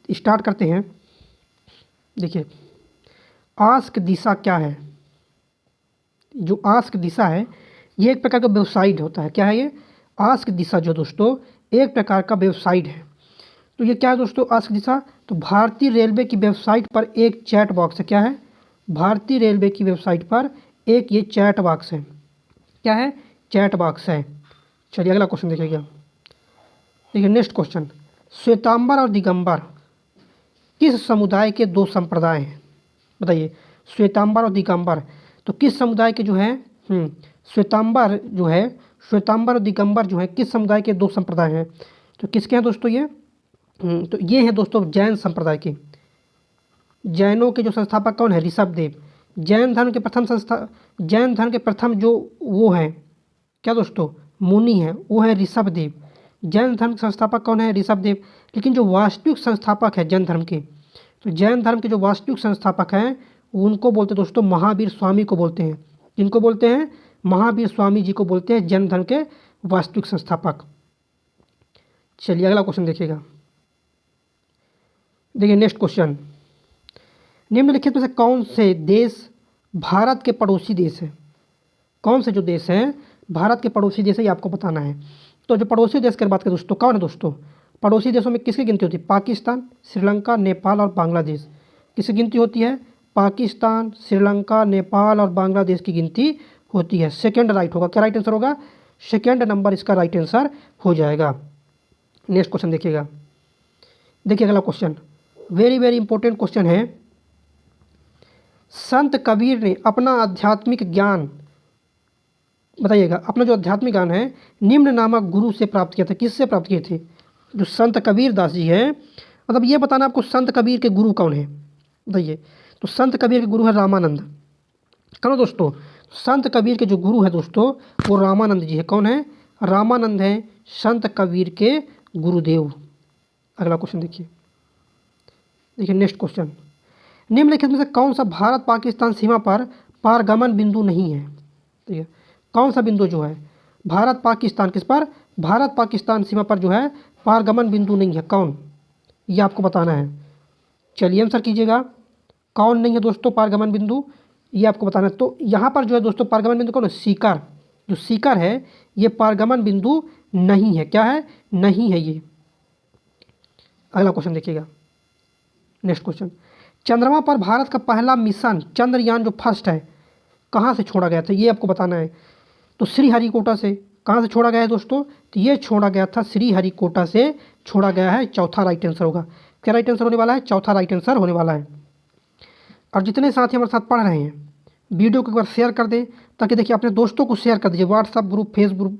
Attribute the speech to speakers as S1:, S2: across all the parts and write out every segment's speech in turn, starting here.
S1: Start करते हैं। देखिए, आस्क दिशा क्या है? जो आस्क दिशा है ये एक प्रकार का वेबसाइट होता है। क्या है ये? आस्क दिशा जो दोस्तों एक प्रकार का वेबसाइट है। तो ये क्या है दोस्तों आस्क दिशा? तो भारतीय रेलवे की वेबसाइट पर एक चैट बॉक्स है। क्या है? भारतीय रेलवे की वेबसाइट पर एक ये चैट बॉक्स है। क्या है? चैट बॉक्स है। चलिए अगला क्वेश्चन देखिएगा। देखिए नेक्स्ट क्वेश्चन, श्वेतांबर और दिगंबर किस समुदाय के दो संप्रदाय हैं? बताइए, श्वेतांबर और दिगंबर तो किस समुदाय के जो है श्वेतांबर जो है, श्वेतांबर और दिगंबर जो है किस समुदाय के दो संप्रदाय हैं? तो किसके हैं दोस्तों ये? तो ये हैं दोस्तों जैन संप्रदाय के। जैनों के जो संस्थापक कौन है? ऋषभदेव। जैन धर्म के प्रथम जो वो हैं क्या दोस्तों मुनि हैं, वो है ऋषभदेव। जैन धर्म के संस्थापक कौन है? ऋषभदेव। लेकिन जो वास्तविक संस्थापक है जैन धर्म के, तो जैन धर्म के जो वास्तविक संस्थापक हैं उनको बोलते हैं दोस्तों महावीर स्वामी को बोलते हैं। जिनको बोलते हैं? महावीर स्वामी जी को बोलते हैं जैन धर्म के वास्तविक संस्थापक। चलिए अगला क्वेश्चन देखिएगा। देखिए नेक्स्ट क्वेश्चन, निम्नलिखित में से कौन से देश भारत के पड़ोसी देश हैं? कौन से जो देश हैं भारत के पड़ोसी देश है ये आपको बताना है। तो जो पड़ोसी देश की बात करें दोस्तों, कौन है दोस्तों? पड़ोसी देशों में किसकी गिनती होती है? पाकिस्तान, श्रीलंका, नेपाल और बांग्लादेश। किसकी गिनती होती है? पाकिस्तान, श्रीलंका, नेपाल और बांग्लादेश की गिनती होती है। सेकेंड राइट होगा। क्या राइट आंसर होगा? सेकेंड नंबर इसका राइट आंसर हो जाएगा। नेक्स्ट क्वेश्चन देखिएगा। देखिए अगला क्वेश्चन वेरी वेरी इंपॉर्टेंट क्वेश्चन है। संत कबीर ने अपना आध्यात्मिक ज्ञान, बताइएगा, अपना जो आध्यात्मिक ज्ञान है निम्न नामक गुरु से प्राप्त किया था। किससे प्राप्त किए थे? जो संत कबीर दास जी हैं, मतलब ये बताना आपको संत कबीर के गुरु कौन है, बताइए। तो संत कबीर के गुरु है रामानंद। कौन है दोस्तों? संत कबीर के जो गुरु है दोस्तों वो रामानंद जी है। कौन है? रामानंद है संत कबीर के गुरुदेव। अगला क्वेश्चन देखिए। देखिए नेक्स्ट क्वेश्चन, निम्नलिखित में से कौन सा भारत पाकिस्तान सीमा पर पारगमन बिंदु नहीं है? ठीक है, कौन सा बिंदु जो है भारत पाकिस्तान किस पर, भारत पाकिस्तान सीमा पर जो है पारगमन बिंदु नहीं है? कौन? ये आपको बताना है। चलिए आंसर कीजिएगा, कौन नहीं है दोस्तों पारगमन बिंदु, ये आपको बताना है। तो यहाँ पर जो है दोस्तों पारगमन बिंदु कौन है? सीकर। जो सीकर है ये पारगमन बिंदु नहीं है। क्या है? नहीं है ये। अगला क्वेश्चन देखिएगा। नेक्स्ट क्वेश्चन, चंद्रमा पर भारत का पहला मिशन चंद्रयान जो फर्स्ट है कहाँ से छोड़ा गया था? ये आपको बताना है। तो श्रीहरिकोटा से। कहाँ से छोड़ा गया है दोस्तों? तो ये छोड़ा गया था श्रीहरिकोटा से छोड़ा गया है। चौथा राइट आंसर होगा। क्या राइट आंसर होने वाला है? चौथा राइट आंसर होने वाला है। और जितने साथी हमारे साथ पढ़ रहे हैं वीडियो को एक बार शेयर कर दें, ताकि देखिए अपने दोस्तों को शेयर कर दीजिए व्हाट्सअप ग्रुप,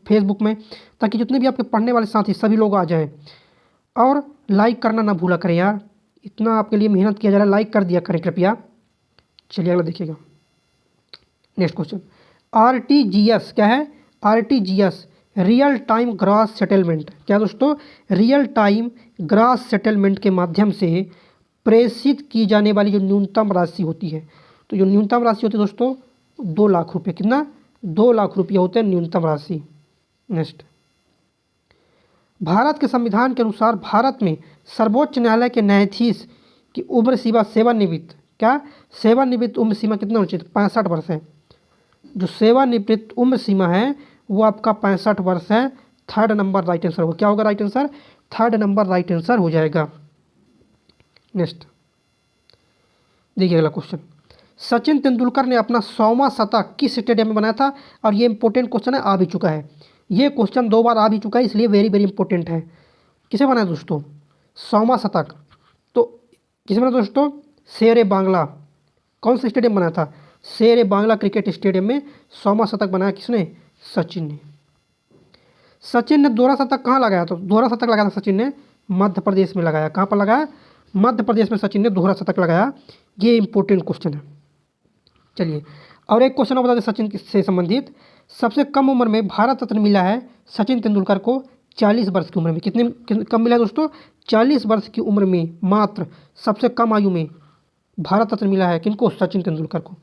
S1: फेसबुक में, ताकि जितने भी आपके पढ़ने वाले साथी सभी लोग आ जाएँ। और लाइक करना ना भूला करें यार, इतना आपके लिए मेहनत किया जा रहा है, लाइक कर दिया करें कृपया। चलिए अगला देखिएगा। नेक्स्ट क्वेश्चन, RTGS क्या है? RTGS real time gross settlement. क्या दोस्तों? रियल टाइम ग्रॉस सेटलमेंट के माध्यम से प्रेषित की जाने वाली जो न्यूनतम राशि होती है, तो जो न्यूनतम राशि होती है दोस्तों 2 लाख रुपये। कितना? 2 लाख रुपये होते हैं न्यूनतम राशि। नेक्स्ट, भारत के संविधान के अनुसार भारत में सर्वोच्च न्यायालय के न्यायाधीश की उम्र सीमा सेवानिवृत्त, क्या सेवानिवृत्त उम्र सीमा कितना होनी चाहिए? 65 वर्ष है। जो सेवानिवृत्त उम्र सीमा है वो आपका 65 वर्ष है। थर्ड नंबर राइट आंसर होगा। क्या होगा right answer? Third number right answer हो जाएगा। नेक्स्ट देखिए अगला क्वेश्चन, सचिन तेंदुलकर ने अपना 100वां शतक किस स्टेडियम में बनाया था? और ये इंपॉर्टेंट क्वेश्चन है, आ भी चुका है। ये क्वेश्चन 2 बार आ भी चुका है, इसलिए वेरी वेरी इंपॉर्टेंट है। किसे बनाया दोस्तों 100वां शतक? तो किसे बनाया दोस्तों? शेर ए बांग्ला। कौन सा स्टेडियम बनाया था? शेर ए बांग्ला क्रिकेट स्टेडियम में 100वां शतक बनाया किसने? सचिन ने। सचिन ने दोहरा शतक कहाँ लगाया? तो दोहरा शतक लगाया था सचिन ने मध्य प्रदेश में लगाया। कहाँ पर लगाया? मध्य प्रदेश में सचिन ने दोहरा शतक लगाया। ये इंपॉर्टेंट क्वेश्चन है। चलिए और एक क्वेश्चन और बता दें सचिन से संबंधित, सबसे कम उम्र में भारत रत्न मिला है सचिन तेंदुलकर को 40 वर्ष की उम्र में। कितने कम मिला है दोस्तों? 40 वर्ष की उम्र में मात्र सबसे कम आयु में भारत रत्न मिला है किनको? सचिन तेंदुलकर को।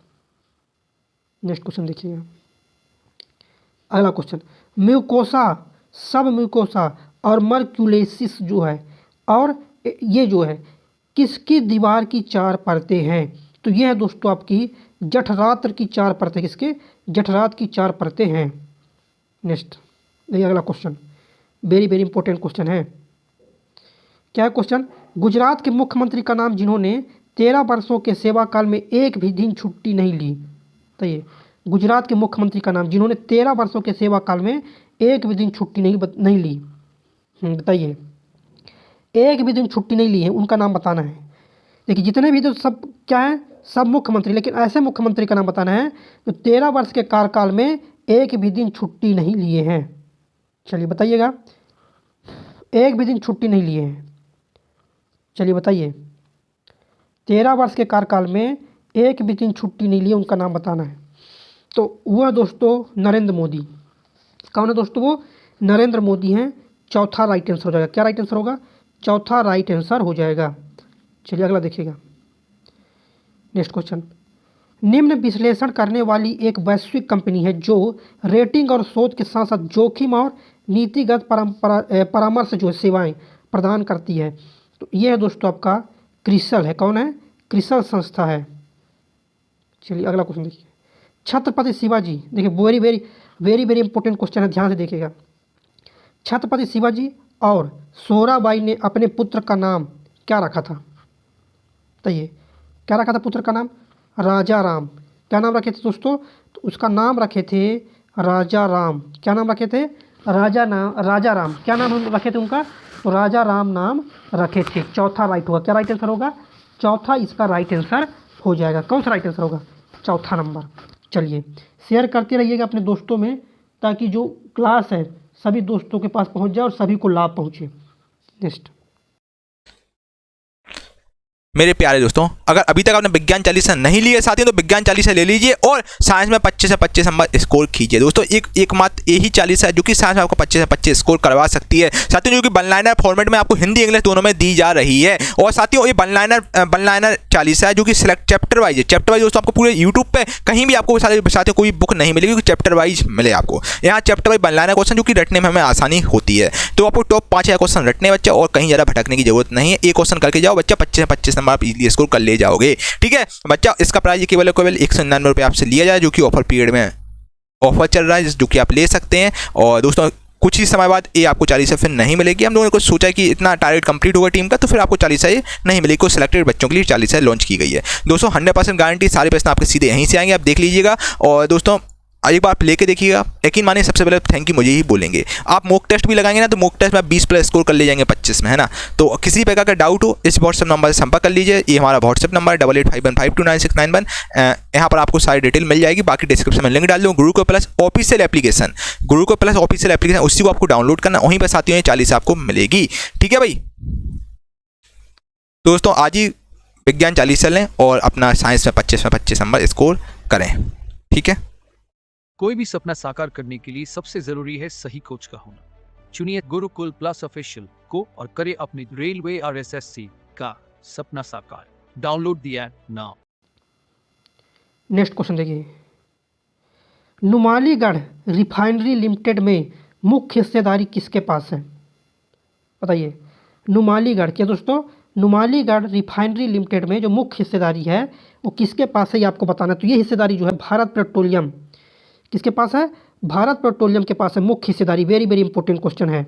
S1: नेक्स्ट क्वेश्चन देखिएगा। अगला क्वेश्चन, म्यूकोसा, सब म्यूकोसा और मर्क्यूलेसिस जो है, और ये जो है किसकी दीवार की 4 परतें हैं? तो यह है दोस्तों आपकी जठरांत्र की 4 परतें, किसके? जठरांत्र की 4 परतें हैं। नेक्स्ट, ये अगला क्वेश्चन वेरी वेरी इंपॉर्टेंट क्वेश्चन है। क्या है क्वेश्चन? गुजरात के मुख्यमंत्री का नाम जिन्होंने 13 वर्षों के सेवा काल में एक भी दिन छुट्टी नहीं ली। तो ये गुजरात के मुख्यमंत्री का नाम जिन्होंने 13 वर्षों के सेवा काल में एक भी दिन छुट्टी नहीं ली। बताइए, एक भी दिन छुट्टी नहीं ली है, उनका नाम बताना है। देखिए जितने भी तो सब क्या है, सब मुख्यमंत्री, लेकिन ऐसे मुख्यमंत्री का नाम बताना है जो 13 वर्ष के कार्यकाल में एक भी दिन छुट्टी नहीं लिए हैं। चलिए बताइएगा, एक भी दिन छुट्टी नहीं लिए हैं। चलिए बताइए, 13 वर्ष के कार्यकाल में एक भी दिन छुट्टी नहीं लिए, उनका नाम बताना है। तो वह दोस्तों नरेंद्र मोदी। कौन है दोस्तों? वो नरेंद्र मोदी हैं। चौथा राइट आंसर हो जाएगा। क्या राइट आंसर होगा? चौथा राइट आंसर हो जाएगा। चलिए अगला देखिएगा। नेक्स्ट क्वेश्चन, निम्न विश्लेषण करने वाली एक वैश्विक कंपनी है जो रेटिंग और शोध के साथ साथ जोखिम और नीतिगत परामर्श जो सेवाएं प्रदान करती है। तो ये है दोस्तों आपका क्रिसल है। कौन है? क्रिसल संस्था है। चलिए अगला क्वेश्चन देखिए। छत्रपति शिवाजी, देखिए very very very very important question है, ध्यान से देखिएगा। छत्रपति शिवाजी और सोहराबाई ने अपने पुत्र का नाम क्या रखा था? बताइए, क्या रखा था पुत्र का नाम? राजा राम। क्या नाम रखे थे दोस्तों? तो उसका नाम रखे थे राजा राम। क्या नाम रखे थे? राजा राम। क्या नाम रखे थे उनका? तो राजा राम नाम रखे थे। चौथा राइट होगा। क्या राइट आंसर होगा? चौथा इसका राइट आंसर हो जाएगा। कौन सा राइट आंसर होगा? चौथा नंबर। चलिए शेयर करते रहिएगा अपने दोस्तों में, ताकि जो क्लास है सभी दोस्तों के पास पहुंच जाए और सभी को लाभ पहुंचे। नेक्स्ट,
S2: मेरे प्यारे दोस्तों, अगर अभी तक आपने विज्ञान चालीसा नहीं लिया साथियों तो विज्ञान चालीसा ले लीजिए और साइंस में 25 से 25 नंबर स्कोर कीजिए। दोस्तों एकमात्र यही चालीसा है जो कि साइंस में आपको 25 से 25 स्कोर करवा सकती है साथियों, जो कि वन लाइनर फॉर्मेट में आपको हिंदी इंग्लिश दोनों में दी जा रही है। और साथियों ये वन लाइनर चालीसा है जो कि सिलेक्ट चैप्टर वाइज है। चैप्टर वाइज दोस्तों आपको पूरे यूट्यूब पे कहीं भी आपको साथियों कोई बुक नहीं मिलेगी, क्योंकि चैप्टर वाइज मिले आपको। यहाँ chapter wise one liner question जो कि रटने में हमें आसानी होती है। तो आपको टॉप 5 क्वेश्चन रटने बच्चे, और कहीं ज़्यादा भटकने की जरूरत नहीं है। एक क्वेश्चन करके जाओ बच्चा, 25 से 25 नंबर आप इजीली स्कोर ले जाओगे। ठीक है बच्चा, इसका प्राइस केवल 199 रुपये आपसे लिया जाए, जो कि ऑफर पीरियड में ऑफर चल रहा है, जो कि आप ले सकते हैं। और दोस्तों कुछ ही समय बाद ये आपको 40 फिर नहीं मिलेगी। हम लोगों ने कुछ सोचा कि इतना टारगेट कंप्लीट होगा टीम का, तो फिर आपको 40 ये नहीं मिलेगी। कुछ सिलेक्टेड बच्चों के लिए 40 लॉन्च की गई है। दोस्तों 100% गारंटी, सारे प्रश्न आपके सीधे यहीं से आएंगे, आप देख लीजिएगा। और दोस्तों एक बार आप लेके देखिएगा, यकीन मानिए सबसे पहले थैंक यू मुझे ही बोलेंगे। आप मॉक टेस्ट भी लगाएंगे ना, तो मॉक टेस्ट में आप 20 प्लस स्कोर कर ले जाएंगे 25 में, है ना। तो किसी प्रकार का डाउट हो इस व्हाट्सएप नंबर से संपर्क कर लीजिए। ये हमारा व्हाट्सएप नंबर 8851529691। यहाँ पर आपको सारी डिटेल मिल जाएगी। बाकी डिस्क्रिप्शन में लिंक डाल दूँ। Gurukul plus official application, Gurukul plus official application, उसी को आपको डाउनलोड करना, वहीं पर साथियों ये 40 आपको मिलेगी। ठीक है भाई दोस्तों, आज ही विज्ञान 40 लें और अपना साइंस में 25 नंबर स्कोर करें। ठीक है,
S3: कोई भी सपना साकार करने के लिए सबसे जरूरी है सही कोच का होना। चुनिए गुरुकुल प्लस ऑफिशियल को और करें अपनी रेलवे और एसएससी का सपना साकार। Download the app now.
S1: Next question देखिए। नुमालीगढ़ रिफाइनरी लिमिटेड में मुख्य हिस्सेदारी किसके पास है? बताइए, नुमालीगढ़ क्या दोस्तों? नुमालीगढ़ रिफाइनरी लिमिटेड में जो मुख्य हिस्सेदारी है वो किसके पास है, ये आपको बताना है। तो ये हिस्सेदारी जो है भारत पेट्रोलियम, किसके पास है? भारत पेट्रोलियम के पास है मुख्य हिस्सेदारी। वेरी वेरी इंपॉर्टेंट क्वेश्चन है।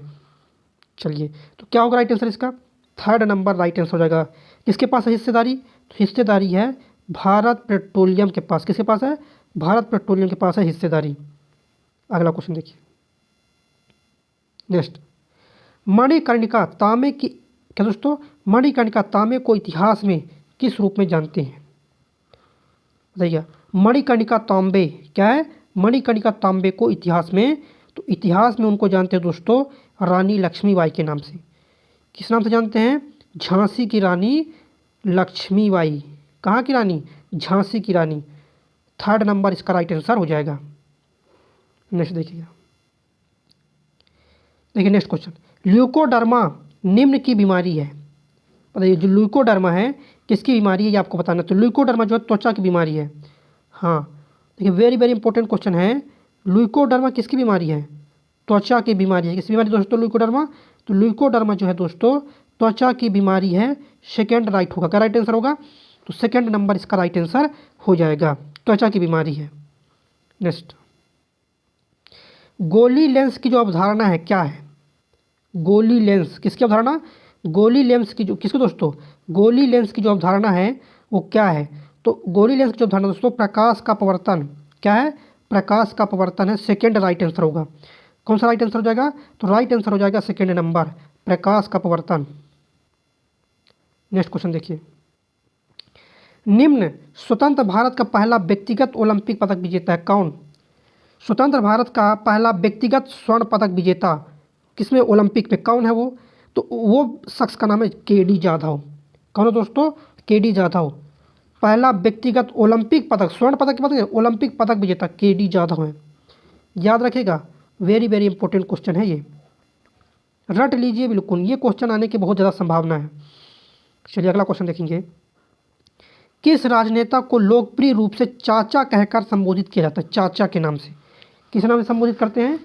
S1: चलिए तो क्या होगा राइट आंसर इसका? थर्ड नंबर राइट आंसर हो जाएगा। किसके पास है हिस्सेदारी? तो हिस्सेदारी है भारत पेट्रोलियम के पास। किसके पास है? भारत पेट्रोलियम के पास है हिस्सेदारी। अगला क्वेश्चन देखिए। नेक्स्ट, मणिकर्णिका तांबे की, क्या दोस्तों? मणिकर्णिका तांबे को इतिहास में किस रूप में जानते हैं? बताइए, मणिकर्णिका तांबे क्या है? मणिकर्णिका तांबे को इतिहास में, तो इतिहास में उनको जानते हैं दोस्तों रानी लक्ष्मीबाई के नाम से। किस नाम से जानते हैं? झांसी की रानी लक्ष्मीबाई। कहाँ की रानी? झांसी की रानी। थर्ड नंबर इसका राइट आंसर हो जाएगा। नेक्स्ट देखिएगा। देखिए नेक्स्ट क्वेश्चन, ल्यूकोडर्मा निम्न की बीमारी है। बताइए, जो ल्यूकोडर्मा है किसकी बीमारी है ये आपको बताना है। तो ल्यूकोडर्मा जो है त्वचा की बीमारी है। हाँ देखिए, वेरी वेरी इंपॉर्टेंट क्वेश्चन है। ल्यूकोडर्मा किसकी बीमारी है? त्वचा की बीमारी है। किसकी बीमारी दोस्तों? ल्यूकोडर्मा। तो ल्यूकोडर्मा जो है दोस्तों त्वचा की बीमारी है, सेकेंड राइट होगा। क्या राइट आंसर होगा? तो सेकेंड नंबर इसका राइट आंसर हो जाएगा, त्वचा की बीमारी है। नेक्स्ट, गोली लेंस की जो अवधारणा है क्या है? गोली लेंस किसकी अवधारणा? गोली लेंस की जो किसकी दोस्तों? गोली लेंस की जो अवधारणा है वो क्या है? तो गोली लेंस की जो अवधारणा दोस्तों, प्रकाश का पवर्तन। क्या है? प्रकाश का पवर्तन है, सेकेंड राइट आंसर होगा। कौन सा राइट आंसर हो जाएगा? तो राइट आंसर हो जाएगा सेकेंड नंबर, प्रकाश का पवर्तन। नेक्स्ट क्वेश्चन देखिए, निम्न स्वतंत्र भारत का पहला व्यक्तिगत ओलंपिक पदक विजेता है कौन? स्वतंत्र भारत का पहला व्यक्तिगत स्वर्ण पदक विजेता किसमें? ओलंपिक में। कौन है वो? तो वो शख्स का नाम है के.डी. जाधव। कौन है दोस्तों? के.डी. जाधव। पहला व्यक्तिगत ओलंपिक पदक, स्वर्ण पदक की बात करें, ओलंपिक पदक विजेता के.डी. जाधव है। याद रखिएगा, वेरी वेरी इंपॉर्टेंट क्वेश्चन है ये, रट लीजिए बिल्कुल, ये क्वेश्चन आने की बहुत ज़्यादा संभावना है। चलिए अगला क्वेश्चन देखेंगे, किस राजनेता को लोकप्रिय रूप से चाचा कहकर संबोधित किया जाता है? चाचा के नाम से। किस नाम से संबोधित करते हैं?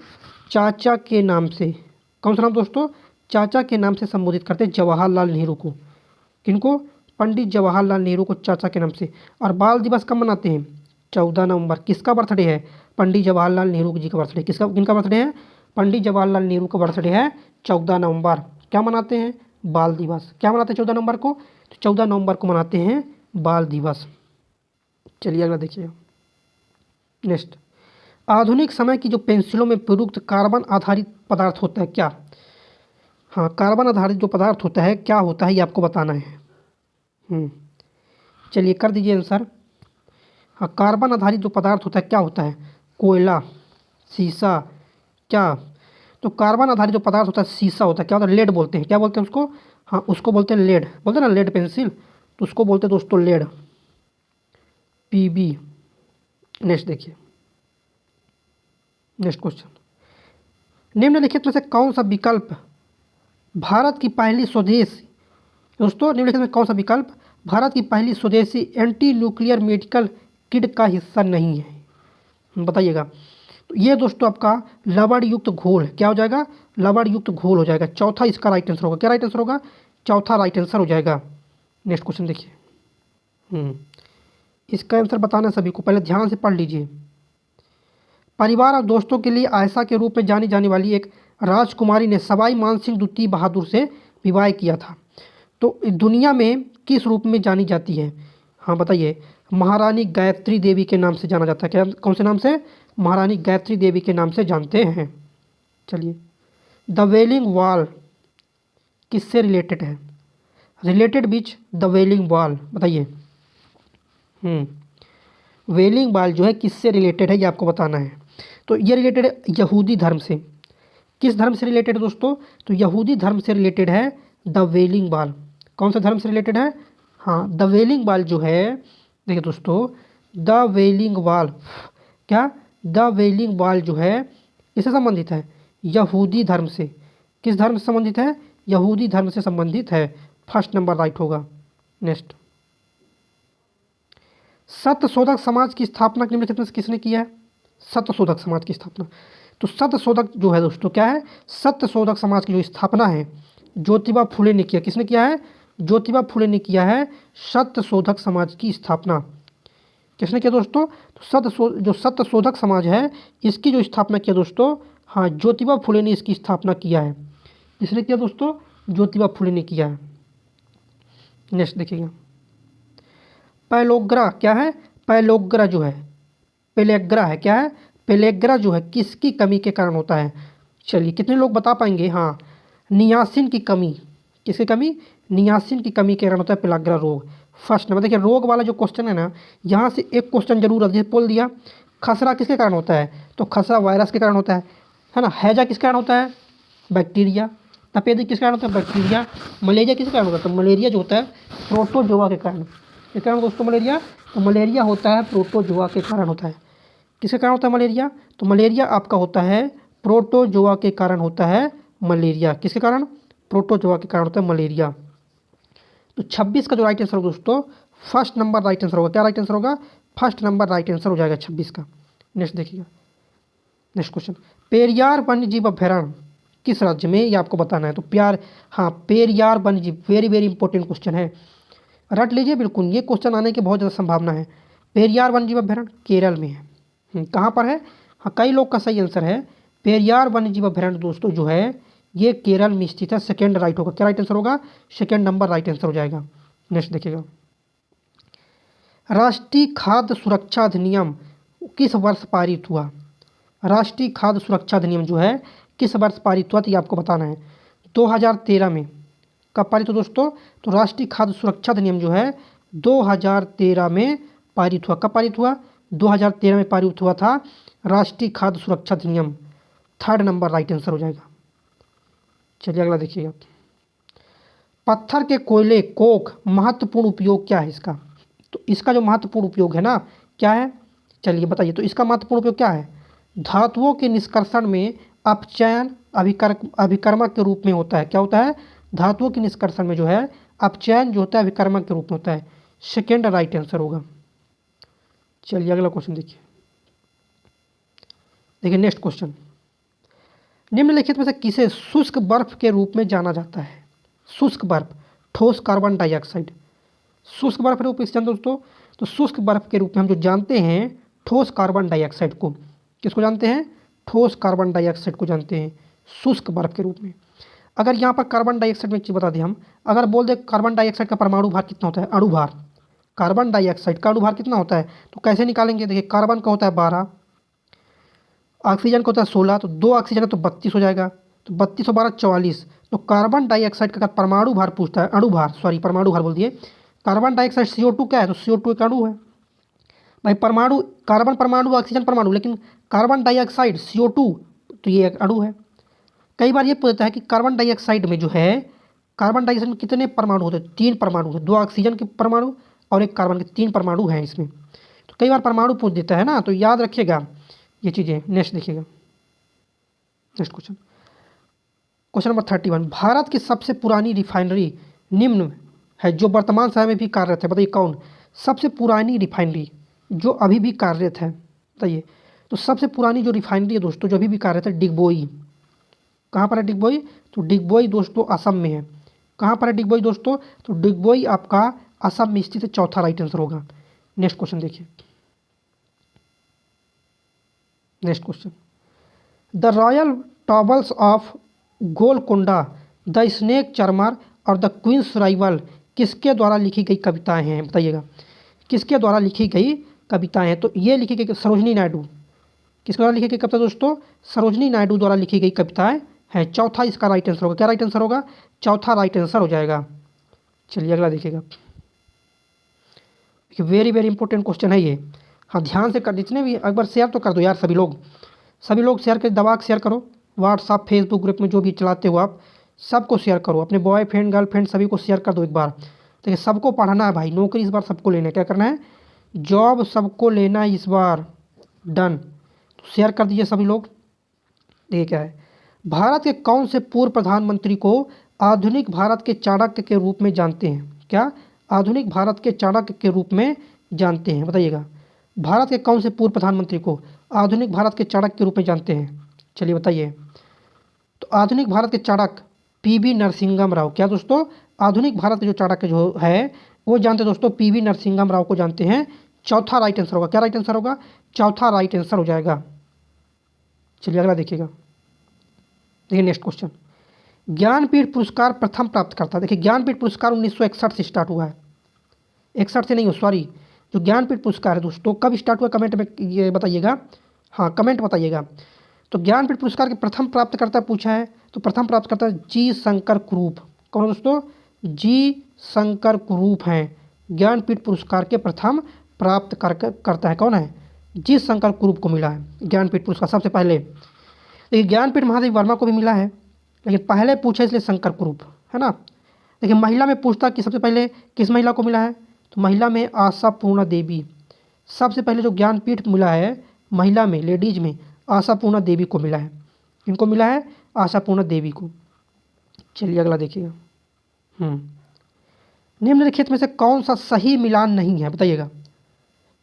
S1: चाचा के नाम से। कौन सा नाम दोस्तों? चाचा के नाम से संबोधित करते हैं जवाहरलाल नेहरू को। किनको? पंडित जवाहरलाल नेहरू को चाचा के नाम से। और बाल दिवस कब मनाते हैं? 14 नवंबर। किसका बर्थडे है? पंडित जवाहरलाल नेहरू जी का बर्थडे। किसका, किनका बर्थडे है? पंडित जवाहरलाल नेहरू का बर्थडे है 14 नवंबर। क्या मनाते हैं? बाल दिवस। क्या मनाते हैं 14 नवंबर को? तो 14 नवंबर को मनाते हैं बाल दिवस। चलिए अगला देखिए, नेक्स्ट, आधुनिक समय की जो पेंसिलों में प्रयुक्त कार्बन आधारित पदार्थ होता है क्या? हाँ, कार्बन आधारित जो पदार्थ होता है क्या होता है ये आपको बताना है। चलिए कर दीजिए आंसर। हाँ, कार्बन आधारित जो पदार्थ होता है क्या होता है? कोयला, शीशा। क्या? तो कार्बन आधारित जो पदार्थ होता है शीशा होता है। क्या होता है? लेड बोलते हैं। क्या बोलते हैं उसको? हाँ, उसको बोलते हैं लेड। बोलते हैं ना लेड पेंसिल, तो उसको बोलते हैं दोस्तों लेड, पीबी। नेक्स्ट देखिए, नेक्स्ट क्वेश्चन, निम्नलिखित में से कौन सा विकल्प भारत की पहली स्वदेशी, दोस्तों निम्नलिखित में कौन सा विकल्प भारत की पहली स्वदेशी एंटी न्यूक्लियर मेडिकल किट का हिस्सा नहीं है? बताइएगा। तो ये दोस्तों आपका लवण युक्त घोल। क्या हो जाएगा? लवण युक्त घोल हो जाएगा। चौथा इसका राइट आंसर होगा। क्या राइट आंसर होगा? चौथा राइट आंसर हो जाएगा। नेक्स्ट क्वेश्चन देखिए, इसका आंसर बताना है सभी को, पहले ध्यान से पढ़ लीजिए। परिवार और दोस्तों के लिए आयशा के रूप में जानी जाने वाली एक राजकुमारी ने सवाई मानसिंह द्वितीय बहादुर से विवाह किया था, तो दुनिया में किस रूप में जानी जाती है? हाँ बताइए। महारानी गायत्री देवी के नाम से जाना जाता है। क्या, कौन से नाम से? महारानी गायत्री देवी के नाम से जानते हैं। चलिए, द वेलिंग वॉल किससे रिलेटेड है? Related which the wailing wall, बताइए। वेलिंग वॉल जो है किससे रिलेटेड है ये आपको बताना है। तो ये रिलेटेड है यहूदी धर्म से। किस धर्म से रिलेटेड है दोस्तों? तो यहूदी धर्म से रिलेटेड है द वेलिंग वॉल। कौन सा धर्म से रिलेटेड है? हाँ, द वेलिंग वॉल जो है, देखिए दोस्तों, द वेलिंग वॉल, क्या, द वेलिंग वॉल जो है किससे संबंधित है? यहूदी धर्म से। किस धर्म से संबंधित है? यहूदी धर्म से संबंधित है। फर्स्ट नंबर राइट होगा। नेक्स्ट, सत्यशोधक समाज की स्थापना निम्नलिखित में से किसने किया है? सत्यशोधक समाज की स्थापना, तो सत्यशोधक जो है दोस्तों क्या है? सत्यशोधक समाज की जो स्थापना है ज्योतिबा फुले ने किया। किसने किया है? ज्योतिबा फुले ने किया है सत्यशोधक समाज की स्थापना। किसने किया दोस्तों? तो जो सत्यशोधक समाज है इसकी जो स्थापना किया दोस्तों, हाँ, ज्योतिबा फुले ने इसकी स्थापना किया है। किसने किया दोस्तों? ज्योतिबा फुले ने किया है। नेक्स्ट देखिएगा, पैलोग्रा क्या है? पैलोग्रा जो है, पेलेग्रा है, क्या है? पेलेग्रा जो है किसकी कमी के कारण होता है? चलिए, कितने लोग बता पाएंगे? हाँ, नियासिन की कमी। किसकी कमी? नियासिन की कमी के कारण होता है पेलाग्रा रोग। First number. देखिए, रोग वाला जो क्वेश्चन है ना, यहाँ से एक क्वेश्चन जरूर जैसे बोल दिया, खसरा किसके कारण होता है? तो खसरा वायरस के कारण होता है ना। हैजा किसके कारण होता है? बैक्टीरिया। तपेदिक किसके कारण होता है? बैक्टीरिया। मलेरिया किसके कारण होता है? तो मलेरिया जो होता है प्रोटोजोआ के कारण। किसके कारण दोस्तों मलेरिया? तो मलेरिया होता है प्रोटोजोआ के कारण होता है। किसके कारण होता है मलेरिया? तो मलेरिया आपका होता है प्रोटोजोआ के कारण होता है मलेरिया। किसके कारण? प्रोटोजोआ के कारण होता है मलेरिया। तो 26 का जो राइट आंसर होगा दोस्तों, फर्स्ट नंबर राइट आंसर होगा। क्या राइट आंसर होगा? फर्स्ट नंबर राइट आंसर हो जाएगा 26 का। नेक्स्ट देखिएगा, नेक्स्ट क्वेश्चन, पेरियार वन्य जीव अभ्यारण्य किस राज्य में, ये आपको बताना है। तो हाँ, पेरियार वन्यजीव, वेरी वेरी इंपॉर्टेंट क्वेश्चन है, रट लीजिए बिल्कुल, ये क्वेश्चन आने की बहुत ज़्यादा संभावना है। पेरियार वन्यजीव अभ्यारण्य केरल में है। कहाँ पर है? हाँ, कई लोग का सही आंसर है पेरियार वन्यजीव अभ्यारण्य दोस्तों जो है ये केरल में स्थित है। सेकेंड राइट होगा, क्या राइट आंसर होगा? सेकेंड नंबर राइट आंसर हो जाएगा। नेक्स्ट देखिएगा, राष्ट्रीय खाद्य सुरक्षा अधिनियम किस वर्ष पारित हुआ? राष्ट्रीय खाद्य सुरक्षा अधिनियम जो है किस वर्ष पारित हुआ, तो ये आपको बताना है। 2013 में। कब पारित हुआ दोस्तों? तो राष्ट्रीय खाद्य सुरक्षा अधिनियम जो है 2013 में पारित हुआ। कब पारित हुआ? 2013 में पारित हुआ था राष्ट्रीय खाद्य सुरक्षा अधिनियम। थर्ड नंबर राइट आंसर हो जाएगा। चलिए अगला देखिएगा, पत्थर के कोयले कोक महत्वपूर्ण उपयोग क्या है इसका? तो इसका जो महत्वपूर्ण उपयोग है ना, क्या है? चलिए बताइए। तो इसका महत्वपूर्ण उपयोग क्या है? धातुओं के निष्कर्षण में अपचयन अभिकर्मक के रूप में होता है। क्या होता है? धातुओं के निष्कर्षण में जो है अपचयन जो होता है अभिकर्मक के रूप में होता है। सेकेंड राइट आंसर होगा। चलिए अगला क्वेश्चन देखिए नेक्स्ट क्वेश्चन, निम्नलिखित में से किसे शुष्क बर्फ के रूप में जाना जाता है? शुष्क बर्फ, ठोस कार्बन डाइऑक्साइड। शुष्क बर्फ के रूप में जानते दोस्तों? तो शुष्क बर्फ के रूप में हम जो जानते हैं ठोस कार्बन डाइऑक्साइड को। किसको जानते हैं? ठोस कार्बन डाइऑक्साइड को जानते हैं शुष्क बर्फ के रूप में। अगर यहाँ पर कार्बन डाइऑक्साइड में एक चीज़ बता दें हम, अगर बोल दें कार्बन डाइऑक्साइड का परमाणु भार कितना होता है, अणुभार, कार्बन डाइऑक्साइड का अणुभार कितना होता है, तो कैसे निकालेंगे? देखिए, कार्बन का होता है 12, ऑक्सीजन का होता है 16, तो 2 ऑक्सीजन है तो 32 हो जाएगा। तो 32 और 12 44। तो कार्बन डाइऑक्साइड का अगर परमाणु भार पूछता है, अणुभार, सॉरी परमाणु भार बोल दिए, कार्बन डाइऑक्साइड CO2 क्या है? तो CO2 एक अणु है भाई। परमाणु, कार्बन परमाणु, ऑक्सीजन परमाणु, लेकिन कार्बन डाइऑक्साइड CO2 तो ये एक अणु है। कई बार ये पूछता है कि कार्बन डाइऑक्साइड में जो है, कार्बन डाइऑक्साइड में कितने परमाणु होते हैं? 3 परमाणु है, 2 ऑक्सीजन के परमाणु और 1 कार्बन के, 3 परमाणु हैं इसमें। तो कई बार परमाणु पूछ देता है ना, तो याद रखिएगा ये चीज़ें। नेक्स्ट देखिएगा, next question, question number 31, Bharat की सबसे पुरानी रिफाइनरी निम्न है जो वर्तमान समय में भी कार्यरत है। बताइए कौन? सबसे पुरानी रिफाइनरी जो अभी भी कार्यरत है, बताइए। तो सबसे पुरानी जो रिफाइनरी है दोस्तों जो अभी भी कार्यरत है, डिगबोई। कहाँ पर है डिगबोई? तो डिगबोई दोस्तों असम में है। कहाँ पर है डिगबोई दोस्तों? तो डिगबोई आपका असम में स्थित है। चौथा राइट आंसर होगा। नेक्स्ट क्वेश्चन देखिए, next question, the royal tombs of Golconda, the snake charmer और द क्वींस राइवल किसके द्वारा लिखी गई कविताएं हैं? बताइएगा, किसके द्वारा लिखी गई कविताएं हैं? तो ये लिखी गई सरोजनी नायडू। किसके द्वारा लिखी गई कविता दोस्तों? सरोजनी नायडू द्वारा लिखी गई कविताएं हैं। चौथा इसका राइट आंसर होगा। क्या राइट आंसर होगा? चौथा राइट आंसर हो जाएगा। चलिए अगला देखिएगा, वेरी वेरी इंपॉर्टेंट क्वेश्चन है ये। हाँ, ध्यान से कर, जितने भी एक बार शेयर तो कर दो यार, सभी लोग शेयर कर, दबा के शेयर करो। व्हाट्सअप फेसबुक ग्रुप में जो भी चलाते हो आप, सबको शेयर करो। अपने बॉयफ्रेंड गर्लफ्रेंड सभी को शेयर कर दो एक बार। देखिए, सबको पढ़ना है भाई, नौकरी इस बार सबको लेना है। क्या करना है? जॉब सबको लेना है इस बार। डन, तो शेयर कर दीजिए सभी लोग। देखिए क्या है, भारत के कौन से पूर्व प्रधानमंत्री को आधुनिक भारत के चाणक्य के रूप में जानते हैं? क्या आधुनिक भारत के चाणक्य के रूप में जानते हैं? बताइएगा, भारत के कौन से पूर्व प्रधानमंत्री को आधुनिक भारत के चाणक्य के रूप में जानते हैं? चलिए बताइए। तो आधुनिक भारत के चाणक्य PV नरसिंहम राव। क्या दोस्तों? आधुनिक भारत के जो चाणक्य जो है वो जानते हैं दोस्तों, PV नरसिंहम राव को जानते हैं। चौथा राइट आंसर होगा। क्या राइट आंसर होगा? चौथा राइट आंसर हो जाएगा। चलिए अगला देखिएगा, देखिए नेक्स्ट क्वेश्चन, ज्ञानपीठ पुरस्कार प्रथम प्राप्त करता है। देखिए, ज्ञानपीठ पुरस्कार 1961 से स्टार्ट हुआ है। 61 से नहीं हो, सॉरी, जो ज्ञानपीठ पुरस्कार है दोस्तों कब स्टार्ट हुआ, कमेंट में ये बताइएगा। हाँ, कमेंट बताइएगा। तो ज्ञानपीठ पुरस्कार के प्रथम प्राप्तकर्ता पूछा है, तो प्रथम प्राप्तकर्ता जी शंकर कुरूप। कौन है दोस्तों? जी शंकर कुरूप हैं ज्ञानपीठ पुरस्कार के प्रथम प्राप्त करता है। कौन है? जी शंकर कुरूप को मिला है ज्ञानपीठ पुरस्कार सबसे पहले। देखिए, ज्ञानपीठ महादेव वर्मा को भी मिला है, लेकिन पहले पूछा इसलिए शंकर कुरूप है ना। देखिए, महिला में पूछता कि सबसे पहले किस महिला को मिला है, तो महिला में आशापूर्णा देवी। सबसे पहले जो ज्ञानपीठ मिला है महिला में, लेडीज में, आशापूर्णा देवी को मिला है। इनको मिला है आशापूर्णा देवी को। चलिए अगला देखिएगा, निम्नलिखित में से कौन सा सही मिलान नहीं है? बताइएगा,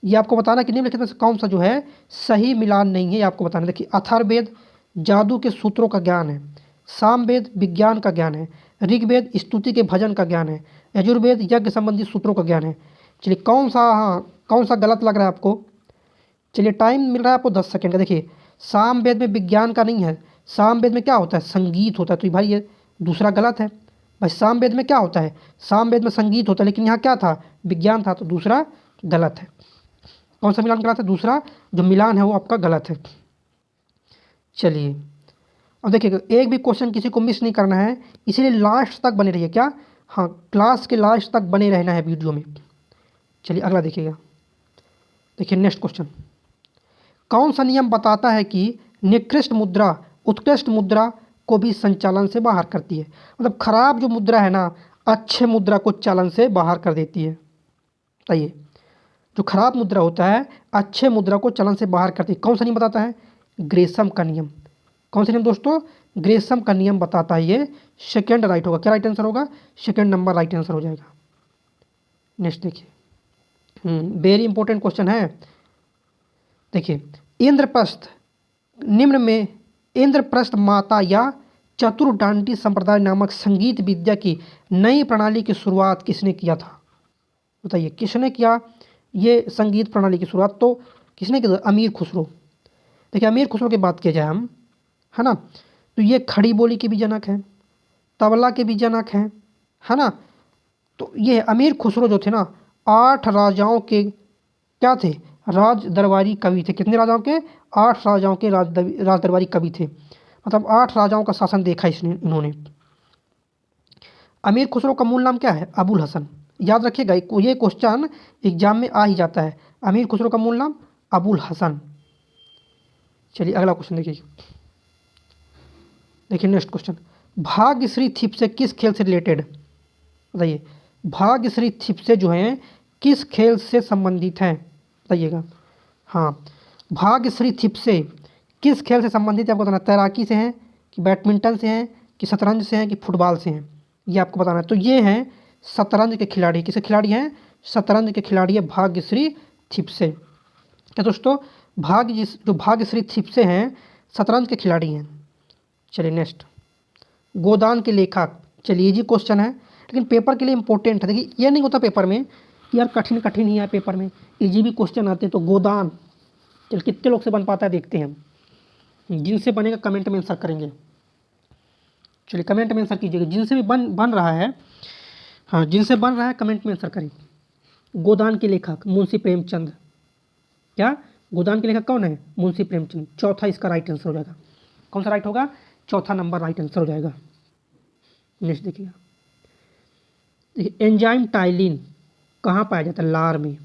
S1: ये आपको बताना कि निम्नलिखित में से कौन सा जो है सही मिलान नहीं है, ये आपको बताना। देखिए, अथर्ववेद जादू के सूत्रों का ज्ञान है, सामवेद विज्ञान का ज्ञान है, ऋग्वेद स्तुति के भजन का ज्ञान है, यजुर्वेद यज्ञ संबंधी सूत्रों का ज्ञान है। चलिए कौन सा गलत लग रहा है आपको? चलिए टाइम मिल रहा है आपको 10 सेकेंड का। देखिए सामवेद में विज्ञान का नहीं है, सामवेद में क्या होता है? संगीत होता है। तो भाई ये दूसरा गलत है भाई। सामवेद में क्या होता है? सामवेद में संगीत होता है, लेकिन यहाँ क्या था? विज्ञान था, तो दूसरा गलत है। कौन सा मिलान गलत है? दूसरा जो मिलान है वो आपका गलत है। चलिए अब देखिएगा, एक भी क्वेश्चन किसी को मिस नहीं करना है, इसीलिए लास्ट तक बने रहिए। क्या? हाँ, क्लास के लास्ट तक बने रहना है वीडियो में। चलिए अगला देखिएगा। देखिए नेक्स्ट क्वेश्चन, कौन सा नियम बताता है कि निकृष्ट मुद्रा उत्कृष्ट मुद्रा को भी संचालन से बाहर करती है? मतलब खराब जो मुद्रा है ना, अच्छे मुद्रा को चालन से बाहर कर देती है। बताइए, जो खराब मुद्रा होता है अच्छे मुद्रा को चलन से बाहर करती है। कौन सा नियम बताता है? ग्रेसम का नियम। कौन सा नियम दोस्तों? ग्रेसम का नियम बताता है। ये सेकेंड राइट होगा। क्या राइट आंसर होगा? सेकेंड नंबर राइट आंसर हो जाएगा। नेक्स्ट देखिए, वेरी इंपॉर्टेंट क्वेश्चन है। देखिए, इंद्रप्रस्थ निम्न में इंद्रप्रस्थ माता या चतुर्डांडी संप्रदाय नामक संगीत विद्या की नई प्रणाली की शुरुआत किसने किया था? बताइए किसने किया ये संगीत प्रणाली की शुरुआत? तो किसने किया? अमीर खुसरो। देखिए अमीर खुसरो की बात किया जाए हम, है ना, तो ये खड़ी बोली के भी जनक हैं, तबला के भी जनक हैं, है ना। तो ये अमीर खुसरो जो थे ना, 8 राजाओं के क्या थे? राज दरबारी कवि थे। कितने राजाओं के? 8 राजाओं के राज दरबारी कवि थे। मतलब 8 राजाओं का शासन देखा इन्होंने। अमीर खुसरो का मूल नाम क्या है? अबुल हसन। याद रखिएगा, ये क्वेश्चन एग्जाम में आ ही जाता है। अमीर खुसरो का मूल नाम अबुल हसन। चलिए अगला क्वेश्चन देखिए। देखिए नेक्स्ट क्वेश्चन, भाग्यश्री थिप्से किस खेल से रिलेटेड? बताइए, भाग्यश्री थिप्से जो हैं किस खेल से संबंधित हैं? बताइएगा। हाँ, भाग्यश्री थिप्से किस खेल से संबंधित है आपको बताना। तैराकी से हैं कि बैडमिंटन से हैं कि शतरंज से हैं कि फुटबॉल से हैं, ये आपको बताना है। तो ये हैं शतरंज के खिलाड़ी। किसके खिलाड़ी हैं? शतरंज के खिलाड़ी है भाग्यश्री थिप्से। क्या दोस्तों? जो भाग्यश्री थिप्से हैं शतरंज के खिलाड़ी हैं। चलिए नेक्स्ट, गोदान के लेखक। चलिए जी क्वेश्चन है, लेकिन पेपर के लिए इंपॉर्टेंट है। देखिए ये नहीं होता पेपर में यार कठिन ही है, पेपर में इजी भी क्वेश्चन आते हैं। तो गोदान, चल कितने लोग से बन पाता है देखते हैं हम। जिनसे बनेगा कमेंट में आंसर करेंगे। चलिए कमेंट में आंसर कीजिएगा, जिनसे भी बन रहा है। हाँ, जिनसे बन रहा है कमेंट में आंसर करें। गोदान के लेखक मुंशी प्रेमचंद। क्या? गोदान के लेखक कौन है? मुंशी प्रेमचंद। चौथा इसका राइट आंसर हो जाएगा। कौन सा राइट होगा? चौथा नंबर राइट आंसर हो जाएगा। नेक्स्ट देखिएगा। देखिए एंजाइम टाइलिन कहाँ पाया जाता है? लार में।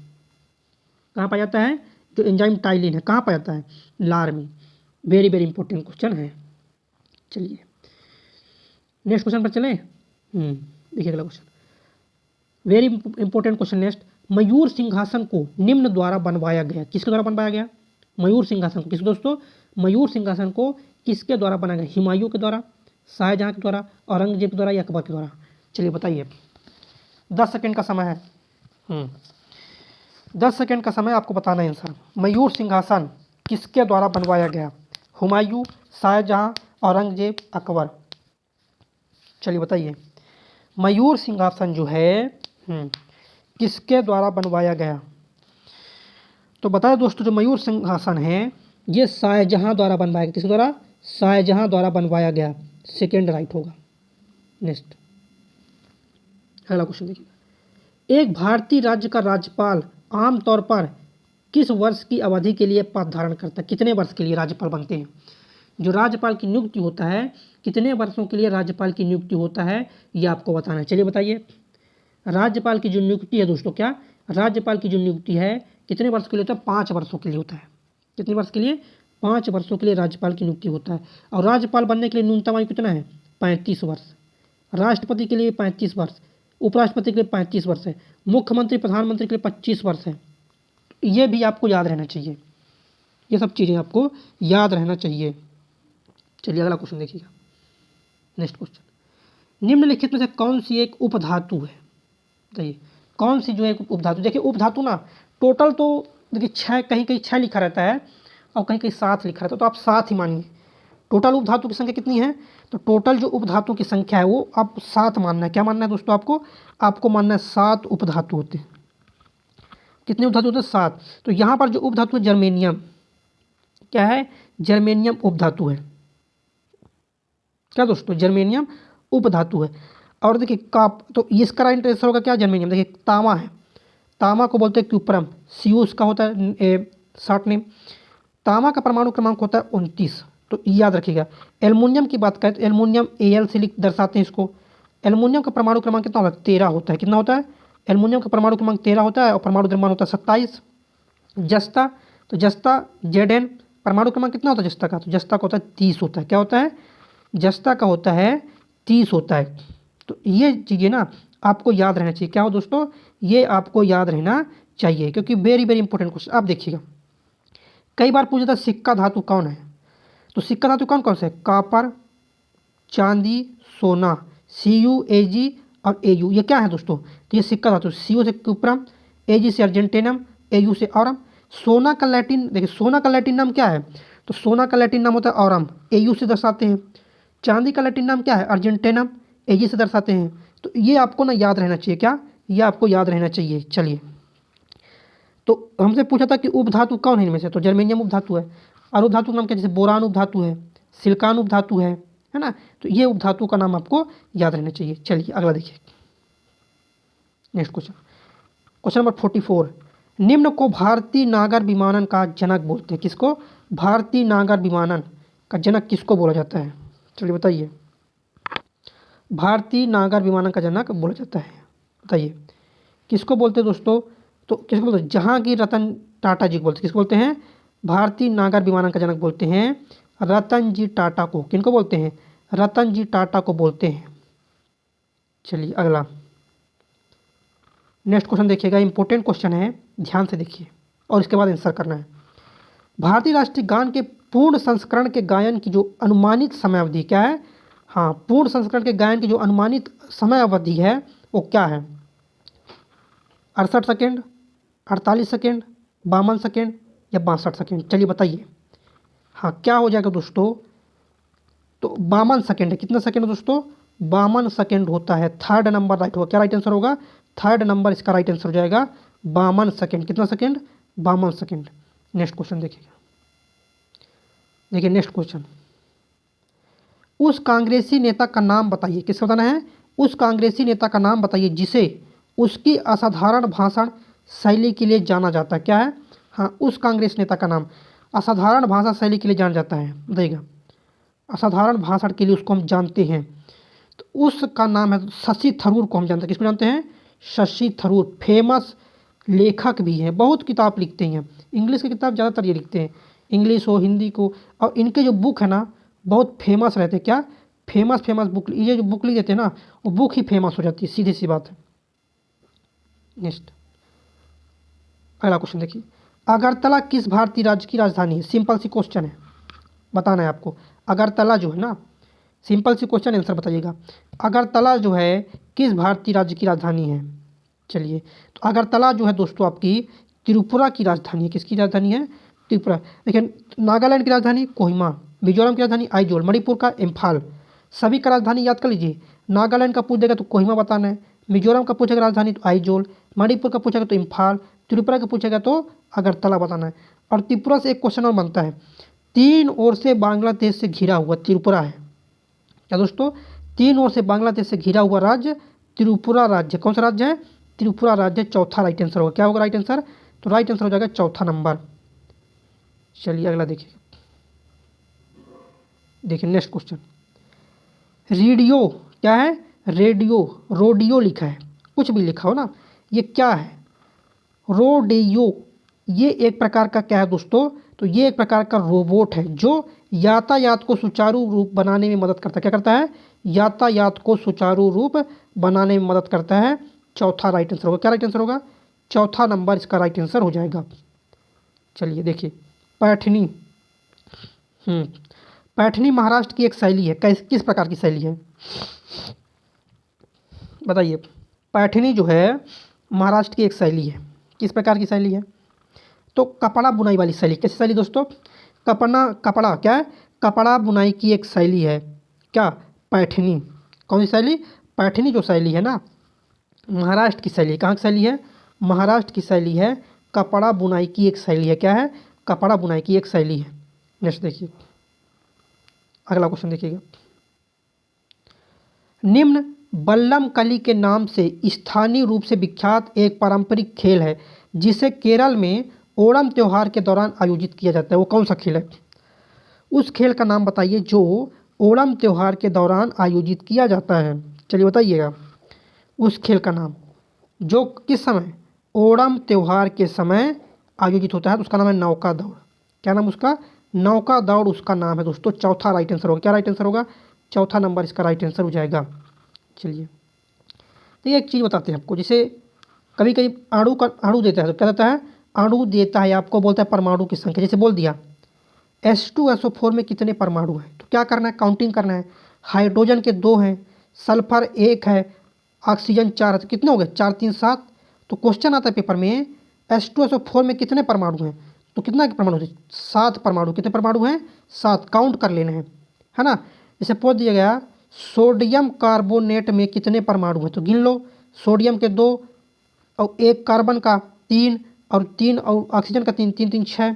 S1: कहाँ पाया जाता है? जो एंजाइम टाइलिन है कहाँ पाया जाता है? लार में। वेरी वेरी इंपॉर्टेंट क्वेश्चन है। चलिए नेक्स्ट क्वेश्चन पर चलें। देखिए अगला क्वेश्चन, वेरी इंपॉर्टेंट क्वेश्चन नेक्स्ट, मयूर सिंहासन को निम्न द्वारा बनवाया गया। किसके द्वारा बनवाया गया? मयूर सिंहासन को। किस दोस्तों? मयूर सिंहासन को किसके द्वारा बनाया गया? हुमायूं के द्वारा, शाहजहां के द्वारा, औरंगजेब के द्वारा या अकबर के द्वारा? चलिए बताइए, 10 सेकेंड का समय है। 10 सेकेंड का समय, आपको बताना है आंसर। मयूर सिंहासन किसके द्वारा बनवाया गया? हुमायूं, शाहजहां, औरंगजेब, अकबर? चलिए बताइए, मयूर सिंहासन जो है किसके द्वारा बनवाया गया? तो बताए दोस्तों, जो मयूर सिंहासन है ये शाहजहां द्वारा बनवाया गया। किसके द्वारा? शाहजहां द्वारा बनवाया गया। सेकेंड राइट होगा। नेक्स्ट अगला क्वेश्चन देखिए, एक भारतीय राज्य का राज्यपाल आमतौर पर किस वर्ष की अवधि के लिए पद धारण करता है? कितने वर्ष के लिए राज्यपाल बनते हैं? जो राज्यपाल की नियुक्ति होता है, कितने वर्षों के लिए राज्यपाल की नियुक्ति होता है, ये आपको बताना है। चलिए बताइए, राज्यपाल की जो नियुक्ति है दोस्तों, क्या राज्यपाल की जो नियुक्ति है कितने वर्ष के लिए होता है? 5 वर्षों के लिए होता है। कितने वर्ष के लिए? 5 वर्षों के लिए राज्यपाल की नियुक्ति होता है। और राज्यपाल बनने के लिए न्यूनतम आयु कितना है? 35 वर्ष। राष्ट्रपति के लिए 35 वर्ष, उपराष्ट्रपति के लिए 35 वर्ष है, मुख्यमंत्री प्रधानमंत्री के लिए 25 वर्ष है। ये भी आपको याद रहना चाहिए, ये सब चीज़ें आपको याद रहना चाहिए। चलिए अगला क्वेश्चन देखिएगा। नेक्स्ट क्वेश्चन, निम्नलिखित में से कौन सी एक उपधातु है? बताइए कौन सी जो है उपधातु? देखिए उपधातु ना टोटल तो देखिए 6, कहीं कहीं 6 लिखा रहता है और कहीं कहीं 7 लिखा रहता है, तो आप 7 ही मानिए। टोटल उपधातु की संख्या कितनी है? तो टोटल जो उपधातु की संख्या है वो आप 7 मानना है। क्या मानना है दोस्तों आपको मानना है 7 उपधातु होते हैं। कितने उपधातु होते हैं? 7। तो यहाँ पर जो उपधातु है जर्मेनियम, क्या है? जर्मेनियम उपधातु है। क्या दोस्तों? जर्मेनियम उपधातु है। और देखिए तो इसका राइट आंसर होगा क्या? जर्मेनियम। देखिए तांबा है, तांबा को बोलते हैं क्यूप्रम, सीयू उसका होता है शॉर्ट नेम। तांबा का परमाणु क्रमांक होता है 29, तो याद रखिएगा। एल्युमिनियम की बात करें तो एल्युमिनियम Al से लिख दर्शाते हैं इसको। एल्युमिनियम का परमाणु क्रमांक कितना होता है? 13 होता है। कितना होता है? एल्युमिनियम का परमाणु क्रमांक 13 होता है और परमाणु द्रव्यमान होता है 27। जस्ता, तो जस्ता Zn परमाणु क्रमांक कितना होता है जस्ता का? तो जस्ता का होता है 30 होता है। क्या होता है? जस्ता का होता है 30 होता है। तो ये चीज़ें ना आपको याद रहना चाहिए। क्या हो दोस्तों? ये आपको याद रहना चाहिए क्योंकि वेरी वेरी इंपॉर्टेंट क्वेश्चन। आप देखिएगा कई बार पूछा था सिक्का धातु कौन है, तो सिक्का धातु कौन कौन से है? कॉपर, चांदी, सोना, Cu, Ag और Au, ये क्या है दोस्तों? तो ये सिक्का धातु। Cu से क्यूप्रम, Ag से अर्जेंटेनम, Au से औरम। सोना का लैटिन, देखिए सोना का लैटिन नाम क्या है? तो सोना का लैटिन नाम होता है औरम, Au से दर्शाते हैं। चांदी का लैटिन नाम क्या है? अर्जेंटेनम, Ag से दर्शाते हैं। तो ये आपको ना याद रहना चाहिए। क्या? ये आपको याद रहना चाहिए। चलिए, तो हमसे पूछा था कि उपधातु कौन है इनमें से, तो जर्मेनियम उपधातु है। और उपधातु का नाम क्या? जैसे बोरान उपधातु है, सिलिकॉन उपधातु है ना। तो ये उपधातु का नाम आपको याद रहना चाहिए। चलिए अगला देखिए, नेक्स्ट क्वेश्चन, क्वेश्चन नंबर 44। निम्न को भारतीय नागर विमानन का जनक बोलते हैं। किसको? भारतीय नागर विमानन का जनक किसको बोला जाता है? चलिए बताइए। भारतीय नागर विमानन का जनक बोला जाता है, बताइए किसको बोलते हैं दोस्तों? तो किसको बोलते हैं? जहांगीर रतन टाटा जी को बोलते हैं। किसको बोलते हैं? भारतीय नागर विमानन का जनक बोलते हैं रतन जी टाटा को। किनको बोलते हैं? रतन जी टाटा को बोलते हैं। चलिए अगला, नेक्स्ट क्वेश्चन देखिएगा, इंपॉर्टेंट क्वेश्चन है, ध्यान से देखिए और इसके बाद आंसर करना है। भारतीय राष्ट्रीय गान के पूर्ण संस्करण के गायन की जो अनुमानित समय अवधि क्या है? हाँ, पूर्ण संस्करण के गायन की जो अनुमानित समय अवधि है वो क्या है? 68 सेकेंड, 48 सेकेंड, 52 सेकेंड या 62 सेकेंड? चलिए बताइए। हाँ, क्या हो जाएगा दोस्तों? तो 52 सेकेंड है। कितना सेकेंड दोस्तों? 52 सेकेंड होता है। थर्ड नंबर राइट होगा। क्या राइट आंसर होगा? थर्ड नंबर इसका राइट आंसर हो जाएगा 52 सेकेंड। कितना सेकेंड? 52 सेकेंड। नेक्स्ट क्वेश्चन देखिएगा, देखिए नेक्स्ट क्वेश्चन, उस कांग्रेसी नेता का नाम बताइए। किसका बताना है? उस कांग्रेसी नेता का नाम बताइए जिसे उसकी असाधारण भाषण शैली के लिए जाना जाता है। क्या है? हाँ, उस कांग्रेस नेता का नाम असाधारण भाषा शैली के लिए जाना जाता है। बताइएगा, असाधारण भाषण के लिए उसको हम जानते हैं, तो उसका नाम है शशि थरूर को हम जानते हैं। किसको जानते हैं? शशि थरूर। फेमस लेखक भी हैं, बहुत किताब लिखते हैं। इंग्लिश की किताब ज़्यादातर ये लिखते हैं, इंग्लिश हो हिंदी को। और इनके जो बुक है ना बहुत फेमस रहते हैं। क्या? Famous book. ये जो बुक लिख देते हैं ना वो बुक ही फेमस हो जाती है, सीधी सी बात है। नेक्स्ट अगला क्वेश्चन देखिए, अगरतला किस भारतीय राज्य की राजधानी है? सिंपल सी क्वेश्चन है, बताना है आपको। अगरतला जो है ना, सिंपल सी क्वेश्चन, आंसर बताइएगा। अगरतला जो है किस भारतीय राज्य की राजधानी है? चलिए, तो अगरतला जो है दोस्तों आपकी त्रिपुरा की राजधानी है। किसकी राजधानी है? त्रिपुरा। देखिए, नागालैंड की राजधानी कोहिमा, मिजोरम की राजधानी आइजोल, मणिपुर का इम्फाल। सभी का राजधानी याद कर लीजिए। नागालैंड का पूछ देगा तो कोहिमा बताना है, मिजोरम का पूछेगा राजधानी तो आइजोल, मणिपुर का पूछेगा तो इम्फाल, त्रिपुरा का पूछेगा तो अगरतला बताना है। और त्रिपुरा से एक क्वेश्चन और बनता है, 3 ओर से बांग्लादेश से घिरा हुआ त्रिपुरा है। क्या दोस्तों? 3 ओर से बांग्लादेश से घिरा हुआ राज्य त्रिपुरा राज्य। कौन सा राज्य है? त्रिपुरा राज्य। चौथा राइट आंसर होगा। क्या होगा राइट आंसर? तो राइट आंसर हो जाएगा चौथा नंबर। चलिए अगला देखिए, देखिए नेक्स्ट क्वेश्चन, रेडियो क्या है? रेडियो, रोडियो लिखा है, कुछ भी लिखा हो ना, ये क्या है? रोडियो। ये एक प्रकार का क्या है दोस्तों? तो ये एक प्रकार का रोबोट है जो यातायात को सुचारू रूप बनाने में मदद करता है। क्या करता है? यातायात को सुचारू रूप बनाने में मदद करता है। चौथा राइट आंसर होगा। क्या राइट आंसर होगा? चौथा नंबर इसका राइट आंसर हो जाएगा। चलिए देखिए, पैठनी। पैठनी महाराष्ट्र की एक शैली है। किस प्रकार की शैली है? बताइए। पैठनी जो है महाराष्ट्र की एक शैली है। किस प्रकार की शैली है? तो कपड़ा बुनाई वाली शैली। कैसी शैली दोस्तों? कपड़ा क्या है? कपड़ा बुनाई की एक शैली है। क्या, पैठनी। कौन सी शैली, पैठनी जो शैली है ना, महाराष्ट्र की शैली। कहाँ की शैली है, महाराष्ट्र की शैली है। कपड़ा बुनाई की एक शैली है। क्या है, कपड़ा बुनाई की एक शैली है। नेक्स्ट देखिए, अगला क्वेश्चन देखिएगा। निम्न बल्लम कली के नाम से स्थानीय रूप से विख्यात एक पारंपरिक खेल है जिसे केरल में ओणम त्यौहार के दौरान आयोजित किया जाता है। वो कौन सा खेल है, उस खेल का नाम बताइए जो ओणम त्यौहार के दौरान आयोजित किया जाता है। चलिए बताइएगा उस खेल का नाम जो किस समय, ओणम त्यौहार के समय आयोजित होता है। तो उसका नाम है नौका दौड़। क्या नाम उसका, नौका दौड़ उसका नाम है दोस्तों। चौथा राइट आंसर होगा। क्या राइट आंसर होगा, चौथा नंबर इसका राइट आंसर हो जाएगा। चलिए तो ये एक चीज़ बताते हैं आपको, जैसे कभी कभी अणु देता है तो क्या देता है, अणु देता है आपको, बोलता है परमाणु की संख्या। जैसे बोल दिया H2SO4 में कितने परमाणु हैं, तो क्या करना है, काउंटिंग करना है। हाइड्रोजन के 2 हैं, सल्फर 1 है, ऑक्सीजन 4 है, तो कितने हो गए, 4 3 7। तो क्वेश्चन आता है पेपर में H2SO4 में कितने परमाणु हैं, तो कितना के परमाणु है, 7 परमाणु। कितने परमाणु हैं, 7। काउंट कर लेने हैं, है ना। जैसे पूछ दिया गया सोडियम कार्बोनेट में कितने परमाणु हैं, तो गिन लो। सोडियम के 2 और 1 कार्बन का 3 और 3 और ऑक्सीजन का 3 3 3 6।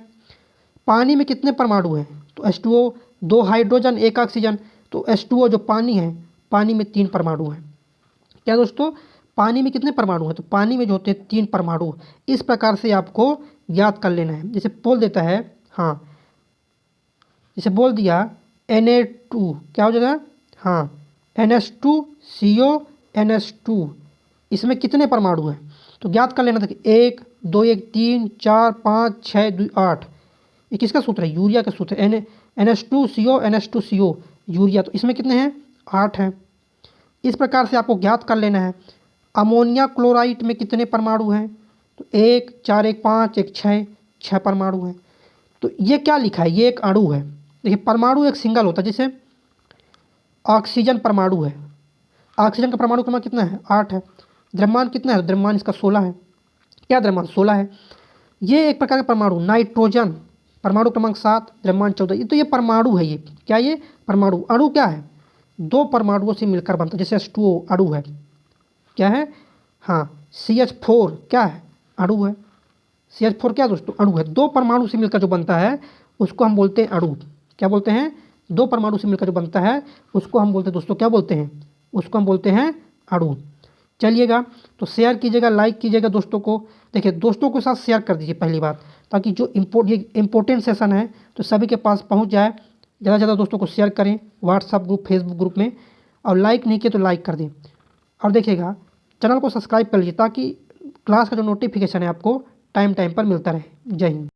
S1: पानी में कितने परमाणु हैं, तो H2O 2 हाइड्रोजन 1 ऑक्सीजन। तो H2O जो पानी है, पानी में 3 परमाणु हैं। क्या दोस्तों, पानी में कितने परमाणु हैं, तो पानी में जो होते हैं 3 परमाणु। इस प्रकार से आपको याद कर लेना है। जैसे बोल देता है, हाँ जैसे बोल दिया Na2 क्या हो जाएगा, हाँ NH2CO NH2, इसमें कितने परमाणु हैं, तो ज्ञात कर लेना था कि 1 2 1 3 4 5 6 2 8। ये किसका सूत्र है, यूरिया का सूत्र है। NH2CO NH2CO यूरिया, तो इसमें कितने हैं, 8 हैं। इस प्रकार से आपको ज्ञात कर लेना है। अमोनिया क्लोराइड में कितने परमाणु हैं, तो 1 4 1 5 1 6 परमाणु हैं। तो ये क्या लिखा है, ये एक अणु है। देखिए परमाणु एक सिंगल होता है, जैसे ऑक्सीजन परमाणु है, ऑक्सीजन का परमाणु क्रमांक कितना है, 8 है। द्रव्यमान कितना है, द्रव्यमान इसका 16 है। क्या द्रव्यमान 16 है। ये एक प्रकार का परमाणु। नाइट्रोजन परमाणु क्रमांक 7, द्रव्यमान 14। तो ये परमाणु है, ये क्या, ये परमाणु। अणु क्या है, 2 परमाणुओं से मिलकर बनता है। जैसे H2O अणु है, क्या है, हाँ CH4 क्या है, अणु है। CH4 क्या दोस्तों, अणु है। 2 परमाणु से मिलकर जो बनता है उसको हम बोलते हैं अणु। क्या बोलते हैं, 2 परमाणु से मिलकर जो बनता है उसको हम बोलते हैं दोस्तों, क्या बोलते हैं, उसको हम बोलते हैं अणु। चलिएगा तो शेयर कीजिएगा, लाइक कीजिएगा दोस्तों को। देखिए दोस्तों के साथ शेयर कर दीजिए पहली बात, ताकि जो इम्पोर्टेंट सेशन है तो सभी के पास पहुंच जाए। ज़्यादा से ज़्यादा दोस्तों को शेयर करें व्हाट्सएप ग्रुप, फेसबुक ग्रुप में, और लाइक नहीं किए तो लाइक कर दें। और देखिएगा चैनल को सब्सक्राइब कर लीजिए ताकि क्लास का जो नोटिफिकेशन है आपको टाइम पर मिलता रहे। जय हिंद।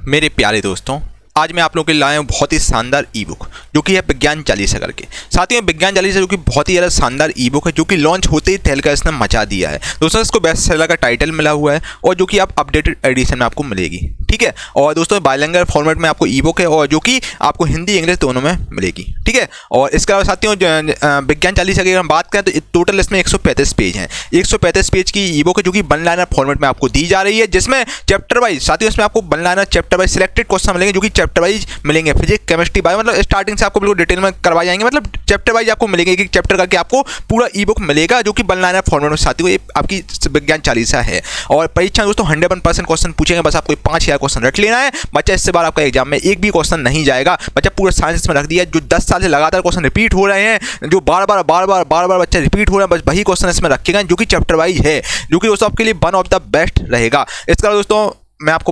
S2: मेरे प्यारे दोस्तों, आज मैं आप लोगों के लिए लाया हूँ बहुत ही शानदार ई बुक जो कि है विज्ञान चालीसा करके। साथियों विज्ञान चालीसा जो कि बहुत ही ज़्यादा शानदार ई बुक है, जो कि लॉन्च होते ही तहलका इसने मचा दिया है दोस्तों। इसको बेस्ट सेलर का टाइटल मिला हुआ है और जो कि आप अपडेटेड एडिशन में आपको मिलेगी, ठीक है। और दोस्तों बाइलिंगुअल फॉर्मेट में आपको ई बुक है और जो कि आपको हिंदी इंग्लिश दोनों में मिलेगी, ठीक है। और इसके अलावा साथियों विज्ञान चालीसा की अगर हम बात करें तो टोटल इसमें 135 पेज हैं। 135 पेज की ई बुक है जो कि वन लाइनर फॉर्मेट में आपको दी जा रही है, जिसमें चैप्टर वाइज साथियों इसमें आपको one liner chapter wise selected question मिलेंगे, जो कि चैप्टर वाइज मिलेंगे। फिजिक्स केमिस्ट्री बायो, मतलब स्टार्टिंग से आपको बिल्कुल डिटेल में करवाए जाएंगे, मतलब चैप्टर वाइज आपको मिलेंगे। एक चैप्टर करके आपको पूरा ई बुक मिलेगा जो कि वन लाइनर फॉर्मेट में साथियों ये आपकी विज्ञान चालीसा है। और परीक्षा दोस्तों 100% क्वेश्चन पूछेंगे, बस आपको 5000 क्वेश्चन रख लेना है बच्चा। इससे बार आपका एग्जाम में एक भी क्वेश्चन नहीं जाएगा बच्चा। पूरा साइंस में रख दिया, जो 10 साल से लगातार क्वेश्चन रिपीट हो रहे हैं, जो बार बार बच्चा रिपीट हो रहे हैं, बस वही क्वेश्चन इसमें रखेगा जो कि चैप्टर वाइज है, जो कि दोस्तों आपके लिए वन ऑफ द बेस्ट रहेगा। इसके अलावा दोस्तों मैं आपको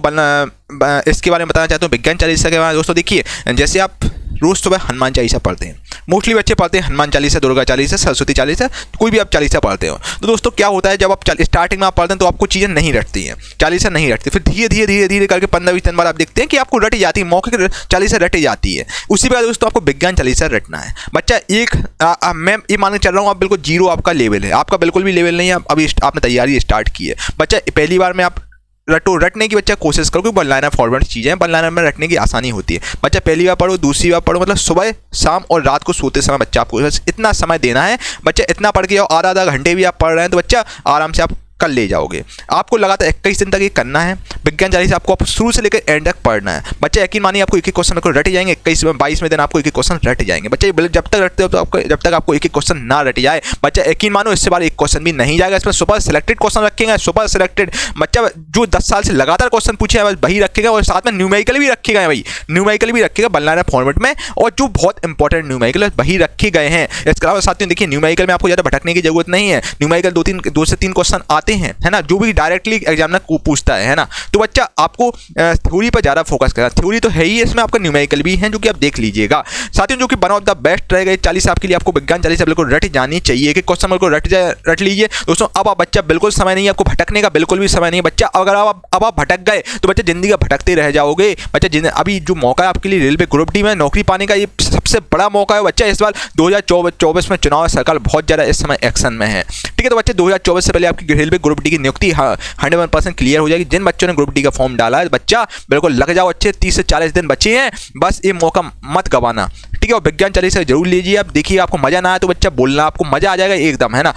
S2: इसके बारे में बताना चाहता हूँ विज्ञान चालीसा के बारे में। दोस्तों देखिए, जैसे आप रोज़ सुबह हनुमान चालीसा पढ़ते हैं, मोस्टली बच्चे पढ़ते हैं हनुमान चालीसा, दुर्गा चालीसा, सरस्वती चालीसा, कोई भी आप चालीसा पढ़ते हो। तो दोस्तों क्या होता है, जब आप स्टार्टिंग में आप पढ़ते हैं तो आपको चीज़ें नहीं रटती हैं, चालीसा नहीं रटती। फिर धीरे धीरे करके 15-20 दिन बाद आप देखते हैं कि आपको रटी जाती है, मौके की चालीसा रटी जाती है। उसी बाद दोस्तों आपको विज्ञान चालीसा रटना है बच्चा। मैं ये मान के चल रहा हूँ आप बिल्कुल जीरो आपका लेवल है, आपका बिल्कुल भी लेवल नहीं है, अभी आपने तैयारी स्टार्ट की है बच्चा। पहली बार में आप रटने की बच्चा कोशिश करो, क्योंकि वन लाइनर फॉर्मेट चीज़ें हैं, वन लाइनर में रटने की आसानी होती है बच्चा। पहली बार पढ़ो, दूसरी बार पढ़ो, मतलब सुबह शाम और रात को सोते समय बच्चा आपको इतना समय देना है बच्चा। इतना पढ़ के आओ, आधा घंटे भी आप पढ़ रहे हैं तो बच्चा आराम से आप कर ले जाओगे। आपको लगातार 21 दिन तक ये करना है। विज्ञान 40 आपको शुरू से लेकर एंड तक पढ़ना है। बच्चे यकीन मानिए आपको एक एक क्वेश्चन को रट जाएंगे। 21वें 22वें दिन आपको एक एक क्वेश्चन रट जाएंगे। बच्चे जब तक रटते हो तो आपको जब तक आपको एक एक क्वेश्चन ना रट जाए, बच्चा यकीन मानो इससे बार एक क्वेश्चन भी नहीं जाएगा। इसमें सुपर सिलेक्टेड क्वेश्चन रखेंगे, सुपर सिलेक्टेड बच्चा जो 10 साल से लगातार क्वेश्चन पूछे हैं वही रखेगा, और साथ में न्यूमेरिकल भी रखे गए भाई, न्यूमेरिकल भी रखेगा बनलाना फॉर्मेट में, और जो बहुत इंपॉर्टेंट न्यूमेरिकल वही रखे गए हैं। इसके अलावा साथियों देखिए न्यूमेरिकल में आपको ज़्यादा भटकने की जरूरत नहीं है। न्यूमेरिकल 2 से 3 क्वेश्चन आते हैं, है ना, जो भी डायरेक्टली एग्जामिनर को पूछता है ना। तो बच्चा आपको थ्योरी पर ज़्यादा फोकस करना, थ्योरी तो है ही, इसमें आपका न्यूमेरिकल भी है जो कि आप देख लीजिएगा। साथियों जो कि वन ऑफ द बेस्ट रहेगा 40 आपके लिए, आपको विज्ञान 40 बिल्कुल रट जानी चाहिए। कि क्वेश्चन बिल्कुल रट लीजिए दोस्तों। अब आप बच्चा बिल्कुल समय नहीं है, आपको भटकने का बिल्कुल भी समय नहीं है बच्चा। अगर आप भटक गए तो बच्चा जिंदगी भटकते रह जाओगे बच्चा। अभी जो मौका है आपके लिए रेलवे ग्रुप डी में नौकरी पाने का, ये सबसे बड़ा मौका है बच्चा। इस बार 2024 में चुनाव सरकार बहुत ज़्यादा इस समय एक्शन में है, ठीक है। तो बच्चे 2024 से पहले आपकी रेलवे ग्रुप डी की नियुक्ति 100% क्लियर हो जाएगी। जिन बच्चों ने ग्रुप डी का फॉर्म डाला है बच्चा बिल्कुल लग जाओ अच्छे। 30 से 40 दिन बचे हैं, बस ये मौका मत गवाना, ठीक है। और विज्ञान 40 जरूर लीजिए। आप देखिए आपको मजा ना आए तो बच्चा बोलना, आपको मजा आ जाएगा एकदम, है ना।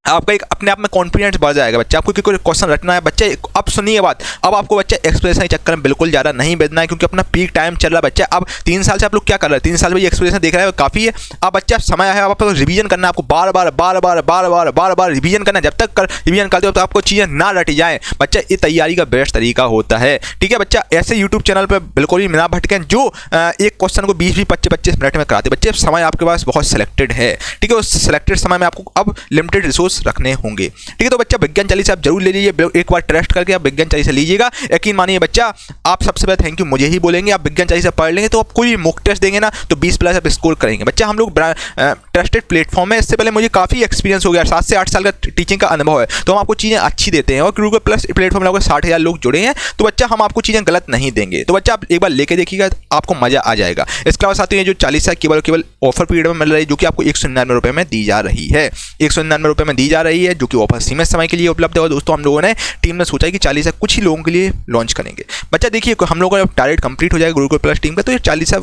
S2: आपका एक अपने आप में कॉन्फिडेंस बढ़ जाएगा बच्चा। आपको कोई क्वेश्चन रटना है बच्चे, अब सुनिए बात, अब आपको बच्चा एक्सप्रेशन के चक्कर में बिल्कुल ज़्यादा नहीं बचना है, क्योंकि अपना पीक टाइम चल रहा है बच्चा। अब 3 साल से आप लोग क्या कर रहे हैं, 3 साल में ये एक्सप्रेशन देख रहे हैं काफ़ी है। अब बच्चा समय है, अब आपको रिवीजन करना है, आपको बार बार रिवीजन करना है। जब तक रिवीजन करते हो तो आपको चीज़ें ना रटी जाएँ बच्चा। ये तैयारी का बेस्ट तरीका होता है, ठीक है बच्चा। ऐसे यूट्यूब चैनल पर बिल्कुल भी ना भटकें जो एक क्वेश्चन को 20-25 मिनट में कराते बच्चे। समय आपके पास बहुत सिलेक्टेड है, ठीक है। उस सिलेक्टेड समय में आपको अब लिमिटेड रिसोर्स रखने होंगे, ठीक है। तो बच्चा विज्ञान 40 आप जरूर ले लीजिए, एक बार टेस्ट करके आप विज्ञान 40 लीजिएगा। यकीन मानिए बच्चा, आप सबसे पहले थैंक यू मुझे ही बोलेंगे। आप विज्ञान 40 पढ़ लेंगे तो आप कोई मॉक टेस्ट देंगे ना तो 20+ आप स्कोर करेंगे बच्चा। हम लोग ट्रस्टेड प्लेटफॉर्म है, इससे पहले मुझे काफ़ी एक्सपीरियंस हो गया, 7 से 8 साल का टीचिंग का अनुभव है, तो हम आपको चीज़ें अच्छी देते हैं। और गूगल प्लस प्लेटफॉर्म में लगभग 60,000 लोग जुड़े हैं, तो बच्चा हम आपको चीज़ें गलत नहीं देंगे। तो बच्चा आप एक बार लेके देखिएगा, आपको मजा आ जाएगा। इसके अलावा साथियों ये जो 40 है केवल ऑफर पीरियड में मिल रही है, जो कि आपको 199 रुपये में दी जा रही है, 199 रुपये में दी जा रही है, जो कि ऑफर सीमित समय के लिए उपलब्ध है। और दोस्तों हम लोगों ने टीम ने सोचा है कि 40 कुछ ही लोगों के लिए लॉन्च करेंगे बच्चा। देखिए हम लोगों का टारगेट कंप्लीट हो जाएगा गुरुकुल प्लस टीम का, तो ये 40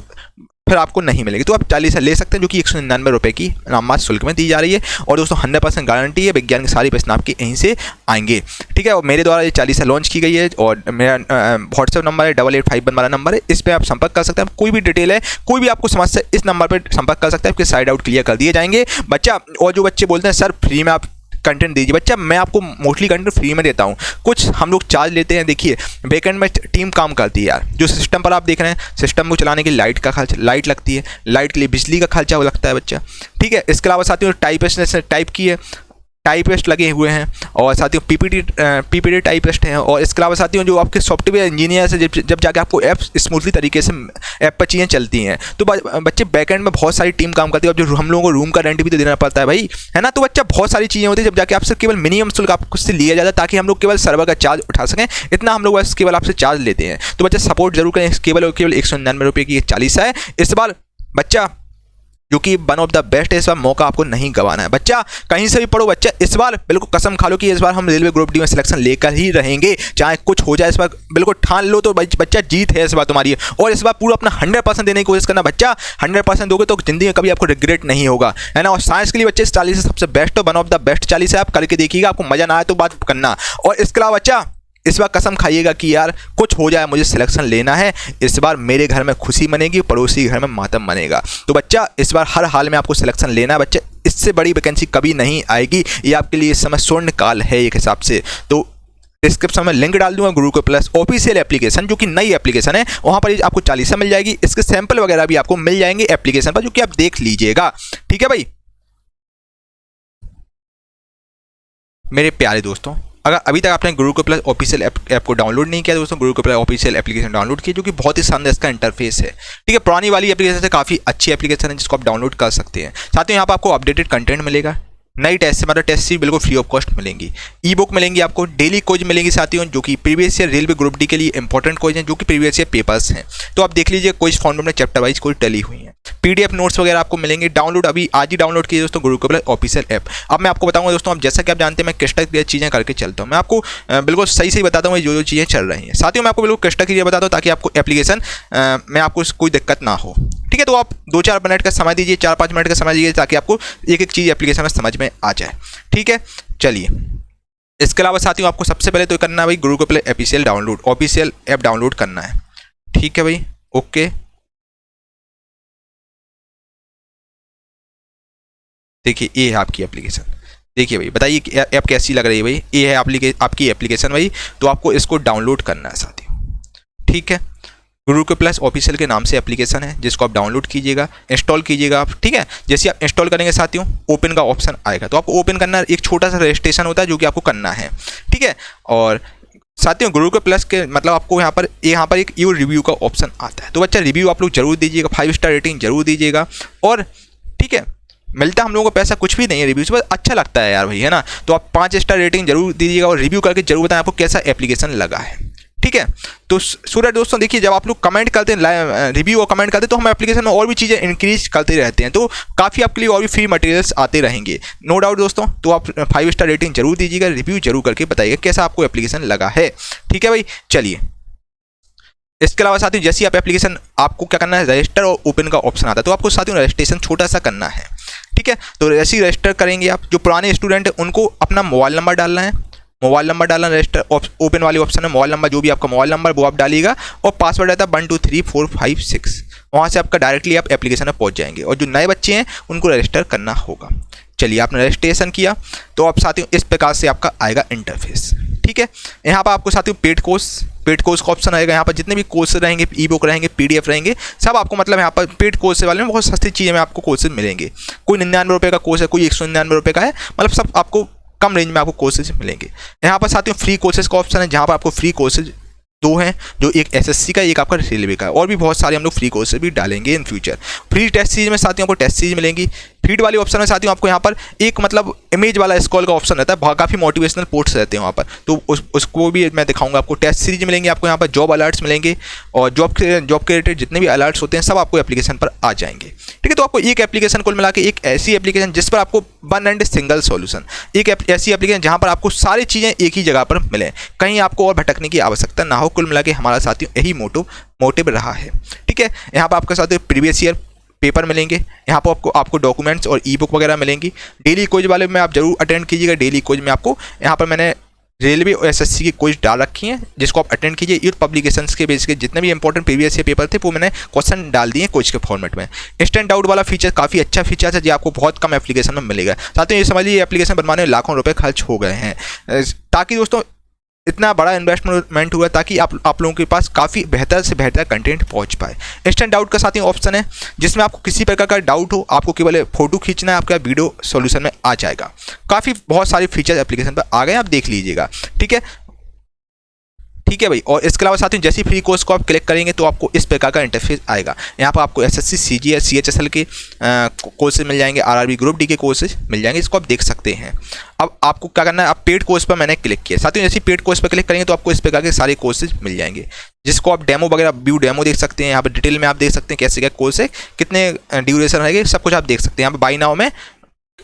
S2: फिर आपको नहीं मिलेगी, तो आप 40 ले सकते हैं, जो कि 199 रुपये की नाममात्र शुल्क में दी जा रही है। और दोस्तों 100% गारंटी है, विज्ञान के सारे प्रश्न आपके यहीं से आएंगे, ठीक है। और मेरे द्वारा ये 40 लॉन्च की गई है, और मेरा व्हाट्सएप नंबर है 8851 वाला नंबर है, इस पर आप संपर्क कर सकते हैं। कोई भी डिटेल है, कोई भी आपको समस्या, इस नंबर पर संपर्क कर सकते हैं, आपके साइड आउट क्लियर कर दिए जाएंगे बच्चा। और जो बच्चे बोलते हैं सर फ्री में आप कंटेंट दीजिए बच्चा, मैं आपको मोस्टली कंटेंट फ्री में देता हूँ, कुछ हम लोग चार्ज लेते हैं। देखिए बैकएंड में टीम काम करती है यार, जो सिस्टम पर आप देख रहे हैं, सिस्टम को चलाने के लिए लाइट का खर्चा, लाइट लगती है, लाइट के लिए बिजली का खर्चा वो लगता है बच्चा, ठीक है। इसके अलावा साथियों टाइप की है, टाइपिस्ट लगे हुए हैं, और साथियों पीपीटी टाइपिस्ट हैं। और इसके अलावा साथियों जो आपके सॉफ्टवेयर इंजीनियर से जब जाके आपको ऐप स्मूथली तरीके से ऐप पर चीज़ें चलती हैं, तो बच्चे बैकएंड में बहुत सारी टीम काम करती है। अब जो हम लोगों को रूम का रेंट भी तो देना पड़ता है भाई, है ना। तो बच्चा बहुत सारी चीज़ें होती है, जब जाके आपसे केवल मिनिमम शुल्क आपको उससे लिया जाता है, ताकि हम लोग केवल सर्वर का चार्ज उठा सकें, इतना हम लोग बस केवल आपसे चार्ज लेते हैं। तो बच्चा सपोर्ट जरूर करें, केवल और केवल 199 रुपये की 40 है इस बार बच्चा, जो कि वन ऑफ द बेस्ट है। इस बार मौका आपको नहीं गंवाना है बच्चा, कहीं से भी पढ़ो बच्चा। इस बार बिल्कुल कसम खा लो कि इस बार हम रेलवे ग्रुप डी में सिलेक्शन लेकर ही रहेंगे, चाहे कुछ हो जाए। इस बार बिल्कुल ठान लो तो बच्चा जीत है इस बार तुम्हारी। और इस बार पूरा अपना 100% देने की कोशिश करना बच्चा, 100% दोगे तो जिंदगी में कभी आपको रिग्रेट नहीं होगा, है ना। और साइंस के लिए बच्चे 40 सबसे बेस्ट हो, वन ऑफ द बेस्ट 40 है, आप करके देखिएगा, आपको मजा ना आए तो बात करना। और इसके अलावा बच्चा इस बार कसम खाइएगा कि यार कुछ हो जाए, मुझे सिलेक्शन लेना है। इस बार मेरे घर में खुशी मनेगी, पड़ोसी के घर में मातम मनेगा। तो बच्चा इस बार हर हाल में आपको सिलेक्शन लेना है बच्चा, इससे बड़ी वैकेंसी कभी नहीं आएगी। ये आपके लिए इस समय स्वर्ण काल है एक हिसाब से। तो डिस्क्रिप्शन में लिंक डाल दूंगा गुरुकुल प्लस ऑफिशियल एप्लीकेशन, जो कि नई एप्लीकेशन है, वहाँ पर आपको 40 मिल जाएगी। इसके सैंपल वगैरह भी आपको मिल जाएंगे एप्लीकेशन पर, जो कि आप देख लीजिएगा, ठीक है भाई। मेरे प्यारे दोस्तों, अगर अभी तक आपने गुरुकुल प्लस ऑफिशियल ऐप को डाउनलोड नहीं किया दोस्तों, Gurukul plus official application download किया, जो कि बहुत ही शानदार इसका इंटरफेस है, ठीक है। पुरानी वाली एप्लीकेशन से काफ़ी अच्छी एप्लीकेशन है, जिसको आप डाउनलोड कर सकते हैं। साथ ही यहाँ पर आपको अपडेटेड कंटेंट मिलेगा, नई टेस्ट से मतलब टेस्ट सीट बिल्कुल फ्री ऑफ कॉस्ट मिलेंगी, ई बुक मिलेंगी, आपको डेली क्विज मिलेंगी साथियों, जो कि previous year railway group D के लिए इंपॉर्टेंट क्विज हैं, जो कि प्रीवियस ईयर पेपर्स हैं। तो आप देख लीजिए क्विज फॉर्मेट में चैप्टर वाइज क्विज टली हुई हैं, पीडीएफ नोट्स वगैरह आपको मिलेंगे। डाउनलोड अभी आज ही डाउनलोड कीजिए दोस्तों गुरुकुल प्लस ऑफिशियल ऐप। अब मैं आपको बताऊंगा दोस्तों, अब जैसा कि आप जानते हैं मैं क्रिस्टल क्लियर चीज़ें करके चलता हूँ, मैं आपको बिल्कुल सही बताता हूँ जो चीज़ें चल रही हैं। साथियों मैं आपको बिल्कुल क्रिस्टल क्लियर बताता हूँ, ताकि आपको एप्लीकेशन में आपको कोई दिक्कत ना हो, ठीक है। तो आप 2-4 मिनट का समय दीजिए, 4-5 मिनट का समय दीजिए, ताकि आपको एक एक चीज़ एप्लीकेशन में समझ में आ जाए, ठीक है। चलिए इसके अलावा साथियों आपको सबसे पहले तो करना है भाई Gurukul plus official app download करना है। ठीक है भाई, ओके। देखिए ये है आपकी एप्लीकेशन। देखिए भाई, बताइए ऐप कैसी लग रही है भाई। ये है आपकी एप्लीकेशन भाई। तो आपको इसको डाउनलोड करना है साथियों। ठीक है, गुरुकुल प्लस ऑफिशियल के नाम से एप्लीकेशन है, जिसको आप डाउनलोड कीजिएगा, इंस्टॉल कीजिएगा आप। ठीक है, जैसे आप इंस्टॉल करेंगे साथियों, ओपन का ऑप्शन आएगा। तो आपको ओपन करना, एक छोटा सा रजिस्ट्रेशन होता है जो कि आपको करना है। ठीक है, और साथियों गुरुकुल प्लस के मतलब आपको यहाँ पर एक यू रिव्यू का ऑप्शन आता है। तो बच्चा रिव्यू आप लोग जरूर दीजिएगा, 5 स्टार रेटिंग जरूर दीजिएगा। और ठीक है, मिलता हम लोगों को पैसा कुछ भी नहीं है रिव्यू से, बस अच्छा लगता है यार भाई, है ना। तो आप 5 स्टार रेटिंग जरूर दीजिएगा और रिव्यू करके जरूर बताएं आपको कैसा एप्लीकेशन लगा है। ठीक है, तो सूरज दोस्तों देखिए, जब आप लोग कमेंट करते हैं, रिव्यू और कमेंट करते हैं, तो हम एप्लीकेशन में और भी चीज़ें इंक्रीज करते रहते हैं। तो काफ़ी आपके लिए और भी फ्री मटेरियल्स आते रहेंगे, नो डाउट दोस्तों। तो आप 5 स्टार रेटिंग जरूर दीजिएगा, रिव्यू जरूर करके बताइएगा कैसा आपको एप्लीकेशन लगा है। ठीक है भाई, चलिए। इसके अलावा साथियों जैसे आप एप्लीकेशन, आपको क्या करना है, रजिस्टर और ओपन का ऑप्शन आता है। तो आपको साथियों रजिस्ट्रेशन छोटा सा करना है। ठीक है, तो जैसे ही रजिस्टर करेंगे आप, जो पुराने स्टूडेंट हैं उनको अपना मोबाइल नंबर डालना है। मोबाइल नंबर डालना, रजिस्टर ओपन वाले ऑप्शन है, मोबाइल नंबर जो भी आपका मोबाइल नंबर वो आप डालिएगा, और पासवर्ड रहता है 1 2 3 4 5 6। वहाँ से आपका डायरेक्टली आप एप्लीकेशन में पहुँच जाएंगे। और जो नए बच्चे हैं उनको रजिस्टर करना होगा। चलिए, आपने रजिस्ट्रेशन किया तो आप साथियों इस प्रकार से आपका आएगा इंटरफेस। ठीक है, यहाँ पर आपको साथियों पेड कोर्स का ऑप्शन आएगा। यहाँ पर जितने भी कोर्स रहेंगे, ई बुक रहेंगे, PDF रहेंगे, सब आपको मतलब यहाँ पर पेड कोर्स वाले में बहुत सस्ती चीज़ें में आपको कोर्सेज मिलेंगे। कोई 99 रुपये का कोर्स है, कोई 199 रुपये का है, मतलब सब आपको कम रेंज में आपको कोर्सेज मिलेंगे। यहाँ पर साथियों फ्री कोर्सेज का ऑप्शन है, जहाँ पर आपको फ्री कोर्सेज 2 हैं, जो एक SSC का, एक आपका रेलवे का है। और भी बहुत सारे हम लोग फ्री कोर्सेज भी डालेंगे in future. Free test series में साथियों आपको टेस्ट सीरीज मिलेंगी। फीड वाले ऑप्शन में साथियों आपको यहाँ पर एक मतलब इमेज वाला स्क्रॉल का ऑप्शन रहता है, काफ़ी मोटिवेशनल पोस्ट्स रहते हैं वहाँ पर। तो उसको भी मैं दिखाऊंगा आपको। टेस्ट सीरीज मिलेंगे आपको, यहाँ पर जॉब अलर्ट्स मिलेंगे, और जॉब के रिलेटेड जितने भी अलर्ट्स होते हैं सब आपको एप्लीकेशन पर आ जाएंगे। ठीक है, तो आपको एक एप्लीकेशन कुल मिला के, एक ऐसी एप्लीकेशन जिस पर आपको वन एंड सिंगल सॉल्यूशन, एक ऐसी एप्लीकेशन जहाँ पर आपको सारी चीज़ें एक ही जगह पर मिले, कहीं आपको और भटकने की आवश्यकता ना हो। कुल मिला के हमारा साथियों यही मोटिव रहा है। ठीक है, यहाँ पर आपके साथ प्रीवियस ईयर पेपर मिलेंगे, यहाँ पर आपको डॉक्यूमेंट्स और ई बुक वगैरह मिलेंगी। डेली क्विज वाले में आप जरूर अटेंड कीजिएगा। डेली क्विज में आपको यहाँ पर मैंने रेलवे और SSC की क्विज डाल रखी हैं, जिसको आप अटेंड कीजिए। यूथ पब्लिकेशंस के बेस के जितने भी इंपॉर्टेंट प्रीवियस ईयर पेपर थे वो मैंने क्वेश्चन डाल दिए क्विज के फॉर्मेट में। इंस्टेंट डाउट वाला फीचर काफ़ी अच्छा फीचर है, जो आपको बहुत कम एप्लीकेशन में मिलेगा। साथ ही ये समझिए, ये एप्लीकेशन बनवाने में लाखों रुपये खर्च हो गए हैं, ताकि दोस्तों इतना बड़ा इन्वेस्टमेंट हुआ ताकि आप लोगों के पास काफ़ी बेहतर से बेहतर कंटेंट पहुंच पाए। इंस्टेंट डाउट का साथ ही ऑप्शन है, जिसमें आपको किसी प्रकार का डाउट हो, आपको केवल फोटो खींचना है, आपका वीडियो सॉल्यूशन में आ जाएगा। काफ़ी बहुत सारे फीचर्स एप्लीकेशन पर आ गए, आप देख लीजिएगा। ठीक है भाई। और इसके अलावा साथियों जैसे फ्री कोर्स को आप क्लिक करेंगे तो आपको इस प्रकार का इंटरफेस आएगा। यहाँ पर आपको SSC, CGL, CHSL के कोर्सेज मिल जाएंगे, RRB ग्रुप डी के कोर्सेज मिल जाएंगे, इसको आप देख सकते हैं। अब आपको क्या करना है, आप पेड कोर्स पर मैंने क्लिक किया। साथियों जैसे पेड कोर्स पर क्लिक करेंगे तो आपको इस प्रकार के सारे कोर्सेज मिल जाएंगे, जिसको आप डेमो वगैरह व्यू डेमो देख सकते हैं। यहाँ पर डिटेल में आप देख सकते हैं कैसे क्या कोर्स है, कितने ड्यूरेशन रहेंगे, सब कुछ आप देख सकते हैं। यहाँ पर बाय नाउ में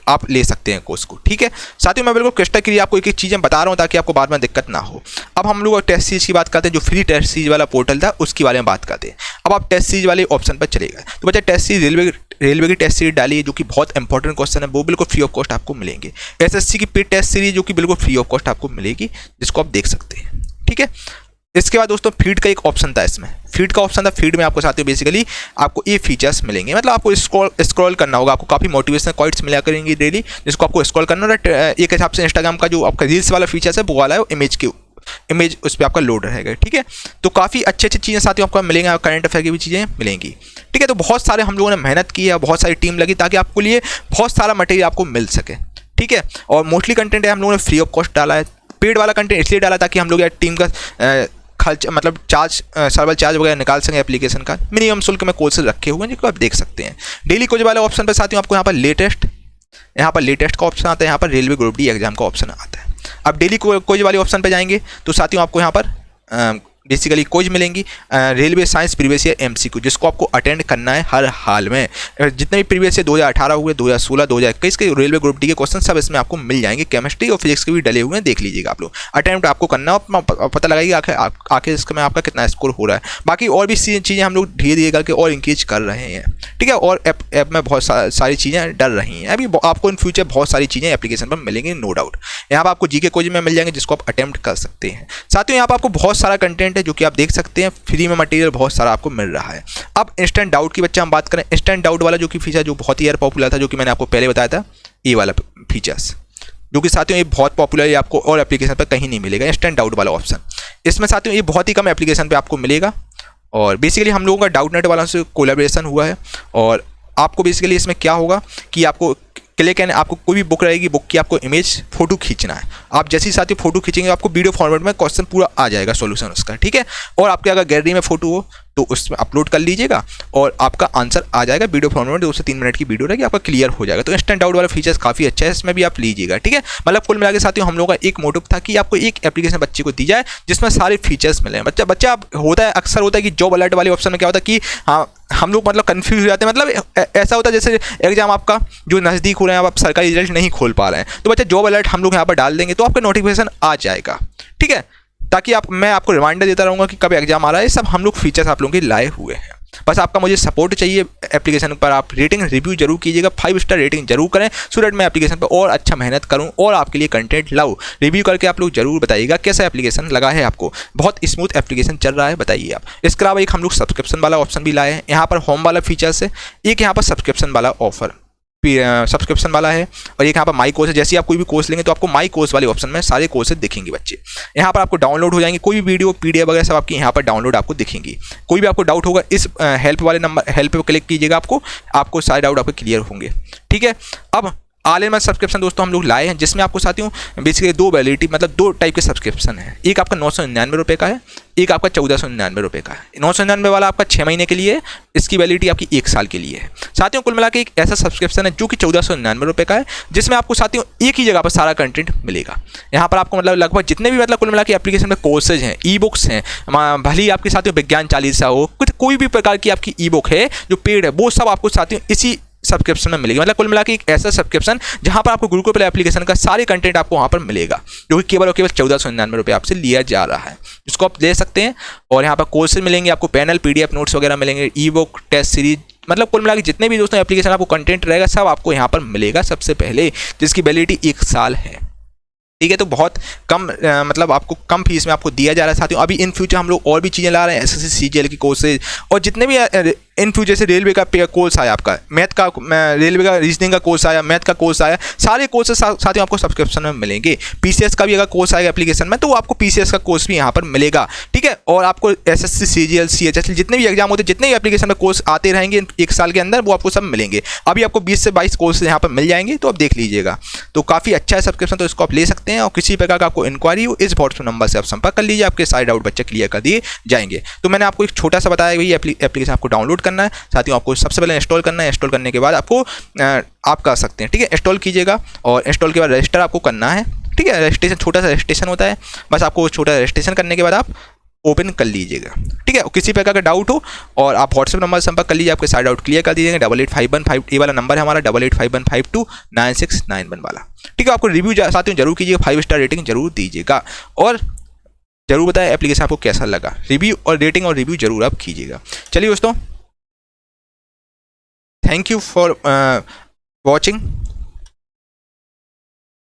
S2: आप ले सकते हैं कोर्स को। ठीक है साथियों, मैं बिल्कुल क्रिस्टल क्लियर आपको एक एक चीज़ें बता रहा हूँ ताकि आपको बाद में दिक्कत ना हो। अब हम लोग टेस्ट सीरीज की बात करते हैं, जो फ्री टेस्ट सीरीज वाला पोर्टल था उसके बारे में बात करते हैं। अब आप टेस्ट सीरीज वाले ऑप्शन पर चले गए तो बच्चा टेस्ट सीरीज रेलवे की टेस्ट सीरीज डाली है, जो कि बहुत इंपॉर्टेंट क्वेश्चन है, वो बिल्कुल फ्री ऑफ कॉस्ट आपको मिलेंगे। SSC की पेड टेस्ट सीरीज जो कि बिल्कुल फ्री ऑफ कॉस्ट आपको मिलेगी, जिसको आप देख सकते हैं। ठीक है, इसके बाद दोस्तों फीड का एक ऑप्शन था। इसमें फीड का ऑप्शन था, फीड में आपको साथियों बेसिकली आपको ये फीचर्स मिलेंगे, मतलब आपको स्क्रॉल करना होगा, आपको काफ़ी मोटिवेशनल क्वाइट्स मिला करेंगी डेली, जिसको आपको स्क्रॉल करना होगा। एक हिसाब से इंस्टाग्राम का जो आपका रील्स वाला फीचर्स है वो वाला है, इमेज उस पर आपका लोड रहेगा। ठीक है, तो काफ़ी अच्छी चीज़ें साथियों आपको मिलेंगे, करंट अफेयर की भी चीज़ें मिलेंगी। ठीक है, तो बहुत सारे हम लोगों ने मेहनत की है, बहुत सारी टीम लगी ताकि आपको लिए बहुत सारा मटेरियल आपको मिल सके। ठीक है, और मोस्टली कंटेंट है हम लोगों ने फ्री ऑफ कॉस्ट डाला है। पेड वाला कंटेंट इसलिए डाला ताकि हम लोग यार टीम का खर्च मतलब सर्वर चार्ज वगैरह निकाल सकें। एप्लीकेशन का मिनिमम शुल्क में कोर्सेज रखे हुए हैं, जिसको आप देख सकते हैं। डेली कोच वाले ऑप्शन पर साथियों आपको यहाँ पर लेटेस्ट का ऑप्शन आता है, यहाँ पर रेलवे ग्रुप डी एग्जाम का ऑप्शन आता है। अब डेली कोच वाले ऑप्शन पर जाएंगे तो साथियों आपको यहाँ पर बेसिकली क्विज मिलेंगी railway science previous year MCQ, जिसको आपको अटेंड करना है हर हाल में। जितने भी प्रीवियस ईयर 2018 हुए, 2016, 2021 के रेलवे ग्रुप डी के क्वेश्चन सब इसमें आपको मिल जाएंगे। केमिस्ट्री और फिजिक्स के भी डले हुए हैं, देख लीजिएगा आप लोग। अटेम्प्ट आपको करना है, पता लगाइए आखिर इसमें आपका कितना स्कोर हो रहा है। बाकी और भी चीज़ें हम लोग धीरे धीरे करके और इंक्रीज कर रहे हैं, ठीक है। और ऐप में बहुत सारी चीज़ें डल रही हैं अभी, आपको इन फ्यूचर बहुत सारी चीज़ें एप्लीकेशन पर मिलेंगी, नो डाउट। यहाँ पर आपको जीके क्विज में मिल जाएंगे, जिसको आप अटेम्प्ट कर सकते हैं। साथियों यहाँ पर आपको बहुत सारा कंटेंट है जो कि आप देख सकते हैं, फ्री में मटेरियल बहुत सारा आपको मिल रहा है। अब इंस्टेंट डाउट की बच्चे हम बात करें, इंस्टेंट डाउट वाला जो कि फीचर जो बहुत ही यार पॉपुलर था, जो कि मैंने आपको पहले बताया था, ये वाला फीचर्स जो कि साथियों ये बहुत पॉपुलर है, आपको और एप्लीकेशन पर कहीं नहीं मिलेगा। इंस्टेंट डाउट वाला ऑप्शन इसमें साथियों ये बहुत ही कम एप्लीकेशन पे आपको मिलेगा। और बेसिकली हम लोगों का डाउटनेट वाला से कोलैबोरेशन हुआ है। और आपको बेसिकली इसमें क्या होगा कि आपको क्लिक एंड आपको कोई भी बुक रहेगी, बुक की आपको इमेज फोटो खींचना है। आप जैसे ही साथियों फोटो खींचेंगे आपको वीडियो फॉर्मेट में क्वेश्चन पूरा आ जाएगा, सॉल्यूशन उसका, ठीक है। और आपके अगर गैलरी में फोटो हो तो उसमें अपलोड कर लीजिएगा और आपका आंसर आ जाएगा वीडियो फॉर्मेट में। 2 से 3 मिनट की वीडियो रहेगी, आपका क्लियर हो जाएगा। तो इंस्टेंट डाउट वाला फीचर्स काफ़ी अच्छा है, इसमें भी आप लीजिएगा, ठीक है। मतलब कुल मिला के साथियों हम लोगों का एक मोटिव था कि आपको एक एप्लीकेशन बच्चे को दी जाए जिसमें सारे फीचर्स मिले। बच्चा होता है, अक्सर होता है कि जॉब अलर्ट वाले ऑप्शन में क्या होता है कि हाँ हम लोग मतलब कन्फ्यूज हो जाते हैं। मतलब ऐसा होता है जैसे एग्जाम आपका जो नज़दीक हो रहे हैं, आप सरकारी रिजल्ट नहीं खोल पा रहे हैं, तो बच्चा जॉब अलर्ट हम लोग यहाँ पर डाल देंगे तो आपका नोटिफिकेशन आ जाएगा, ठीक है। ताकि मैं आपको रिमाइंडर देता रहूँगा कि कब एग्जाम आ रहा है। सब हम लोग फीचर्स आप लोगों के लाए हुए हैं। बस आपका मुझे सपोर्ट चाहिए एप्लीकेशन पर। आप रेटिंग रिव्यू जरूर कीजिएगा, 5 स्टार रेटिंग जरूर करें, सो दैट मैं एप्लीकेशन पर और अच्छा मेहनत करूं और आपके लिए कंटेंट लाऊं। रिव्यू करके आप लोग जरूर बताइएगा कैसा एप्लीकेशन लगा है आपको। बहुत स्मूथ एप्लीकेशन चल रहा है, बताइए आप। इसके अलावा एक हम लोग सब्सक्रिप्शन वाला ऑप्शन भी लाए हैं। यहाँ पर होम वाला फीचर्स है, एक यहाँ पर सब्सक्रिप्शन वाला ऑफर सब्सक्रिप्शन वाला है, और एक यहाँ पर माई कोर्स है। जैसे आप कोई भी कोर्स लेंगे तो आपको माई कोर्स वाले ऑप्शन में सारे कोर्सेज दिखेंगे बच्चे। यहाँ पर आपको डाउनलोड हो जाएंगे, कोई भी वीडियो पीडीएफ वगैरह सब आपकी यहाँ पर डाउनलोड आपको दिखेंगी। कोई भी आपको डाउट होगा इस हेल्प वाले नंबर हेल्प पे क्लिक कीजिएगा, आपको सारे डाउट आपके क्लियर होंगे, ठीक है। अब ऑल इन वन सब्सक्रिप्शन दोस्तों हम लोग लाए हैं, जिसमें आपको साथियों बेसिकली 2 वैलिडिटी मतलब 2 टाइप के सब्सक्रिप्शन है। एक आपका 999 रुपये का है, एक आपका 1499 रुपये का है। 999 वाला आपका 6 महीने के लिए है, इसकी वैलिडिटी आपकी 1 साल के लिए है। साथियों कुल मिला के एक ऐसा सब्सक्रिप्शन है जो कि 1499 रुपये का है, जिसमें आपको साथियों एक ही जगह पर सारा कंटेंट मिलेगा। यहाँ पर आपको मतलब लगभग जितने भी मतलब कुल मिला के एप्लीकेशन में कोर्सेज हैं, ई बुक्स हैं, भले ही आपके साथियों विज्ञान चालीसा हो, कोई भी प्रकार की आपकी ई बुक है जो पेड है, वो सब आपको साथियों इसी सब्सक्रिप्शन में मिलेगी। मतलब कुल मिला के एक ऐसा सब्सक्रिप्शन जहां पर आपको गुरुकुल प्ले एप्लीकेशन का सारे कंटेंट आपको वहां पर मिलेगा, जो कि केवल और केवल 1499 रुपये आपसे लिया जा रहा है, जिसको आप ले सकते हैं। और यहाँ पर कोर्सेज मिलेंगे आपको, पैनल पीडीएफ नोट्स वगैरह मिलेंगे, ई बुक टेस्ट सीरीज, मतलब कुल मिला के जितने भी दोस्तों एप्लीकेशन आपको कंटेंट रहेगा सब आपको यहाँ पर मिलेगा सबसे पहले, जिसकी वैलिडिटी 1 साल है, ठीक है। तो बहुत कम मतलब आपको कम फीस में आपको दिया जा रहा है साथियों। अभी इन फ्यूचर हम लोग और भी चीज़ें ला रहे हैं, एसएससी सीजीएल की कोर्सेज, और जितने भी इन फ्यूचर से रेलवे का कोर्स आया, आपका मैथ का रेलवे का रीजनिंग का कोर्स आया, मैथ का कोर्स आया, सारे कोर्सेज साथियों आपको सब्सक्रिप्शन में मिलेंगे। पीसीएस का भी अगर कोर्स आएगा एप्लीकेशन में तो वो आपको पीसीएस का कोर्स भी यहाँ पर मिलेगा, ठीक है। और आपको एसएससी सीजीएल सीएचएसएल जितने भी एग्जाम होते हैं, जितने भी एप्लीकेशन में कोर्स आते रहेंगे 1 साल के अंदर, वो आपको सब मिलेंगे। अभी आपको 20 से 22 कोर्स यहाँ पर मिल जाएंगे, तो आप देख लीजिएगा। तो काफ़ी अच्छा है सब्सक्रिप्शन, तो इसको आप ले सकते हैं। और किसी प्रकार का आपको इंक्वायरी हो इस व्हाट्सएप नंबर से आप संपर्क कर लीजिए, आपके सारे डाउट बच्चे क्लियर कर दिए जाएंगे। तो मैंने आपको एक छोटा सा बताया कि एप्लीकेशन आपको डाउनलोड करना है साथियों, आपको सबसे पहले इंस्टॉल करना है। इंस्टॉल करने के बाद आपको आप कर सकते हैं, ठीक है। इंस्टॉल कीजिएगा और इंस्टॉल के बाद रजिस्टर आपको करना है, ठीक है। रजिस्ट्रेशन छोटा सा रजिस्ट्रेशन होता है, बस आपको छोटा रजिस्ट्रेशन करने के बाद आप ओपन कर लीजिएगा, ठीक है। किसी प्रकार का डाउट हो और आप व्हाट्सएप नंबर से संपर्क कर लीजिए, आपके सारे डाउट क्लियर कर दीजिएगा। 8851 ये वाला नंबर है हमारा, 8851529691 वाला, ठीक है। आपको रिव्यू साथियों जरूर कीजिएगा, 5 स्टार रेटिंग जरूर दीजिएगा, और जरूर बताएं एप्लीकेशन आपको कैसा लगा। रिव्यू और रेटिंग और रिव्यू जरूर आप कीजिएगा। चलिए दोस्तों, थैंक यू फॉर वॉचिंग।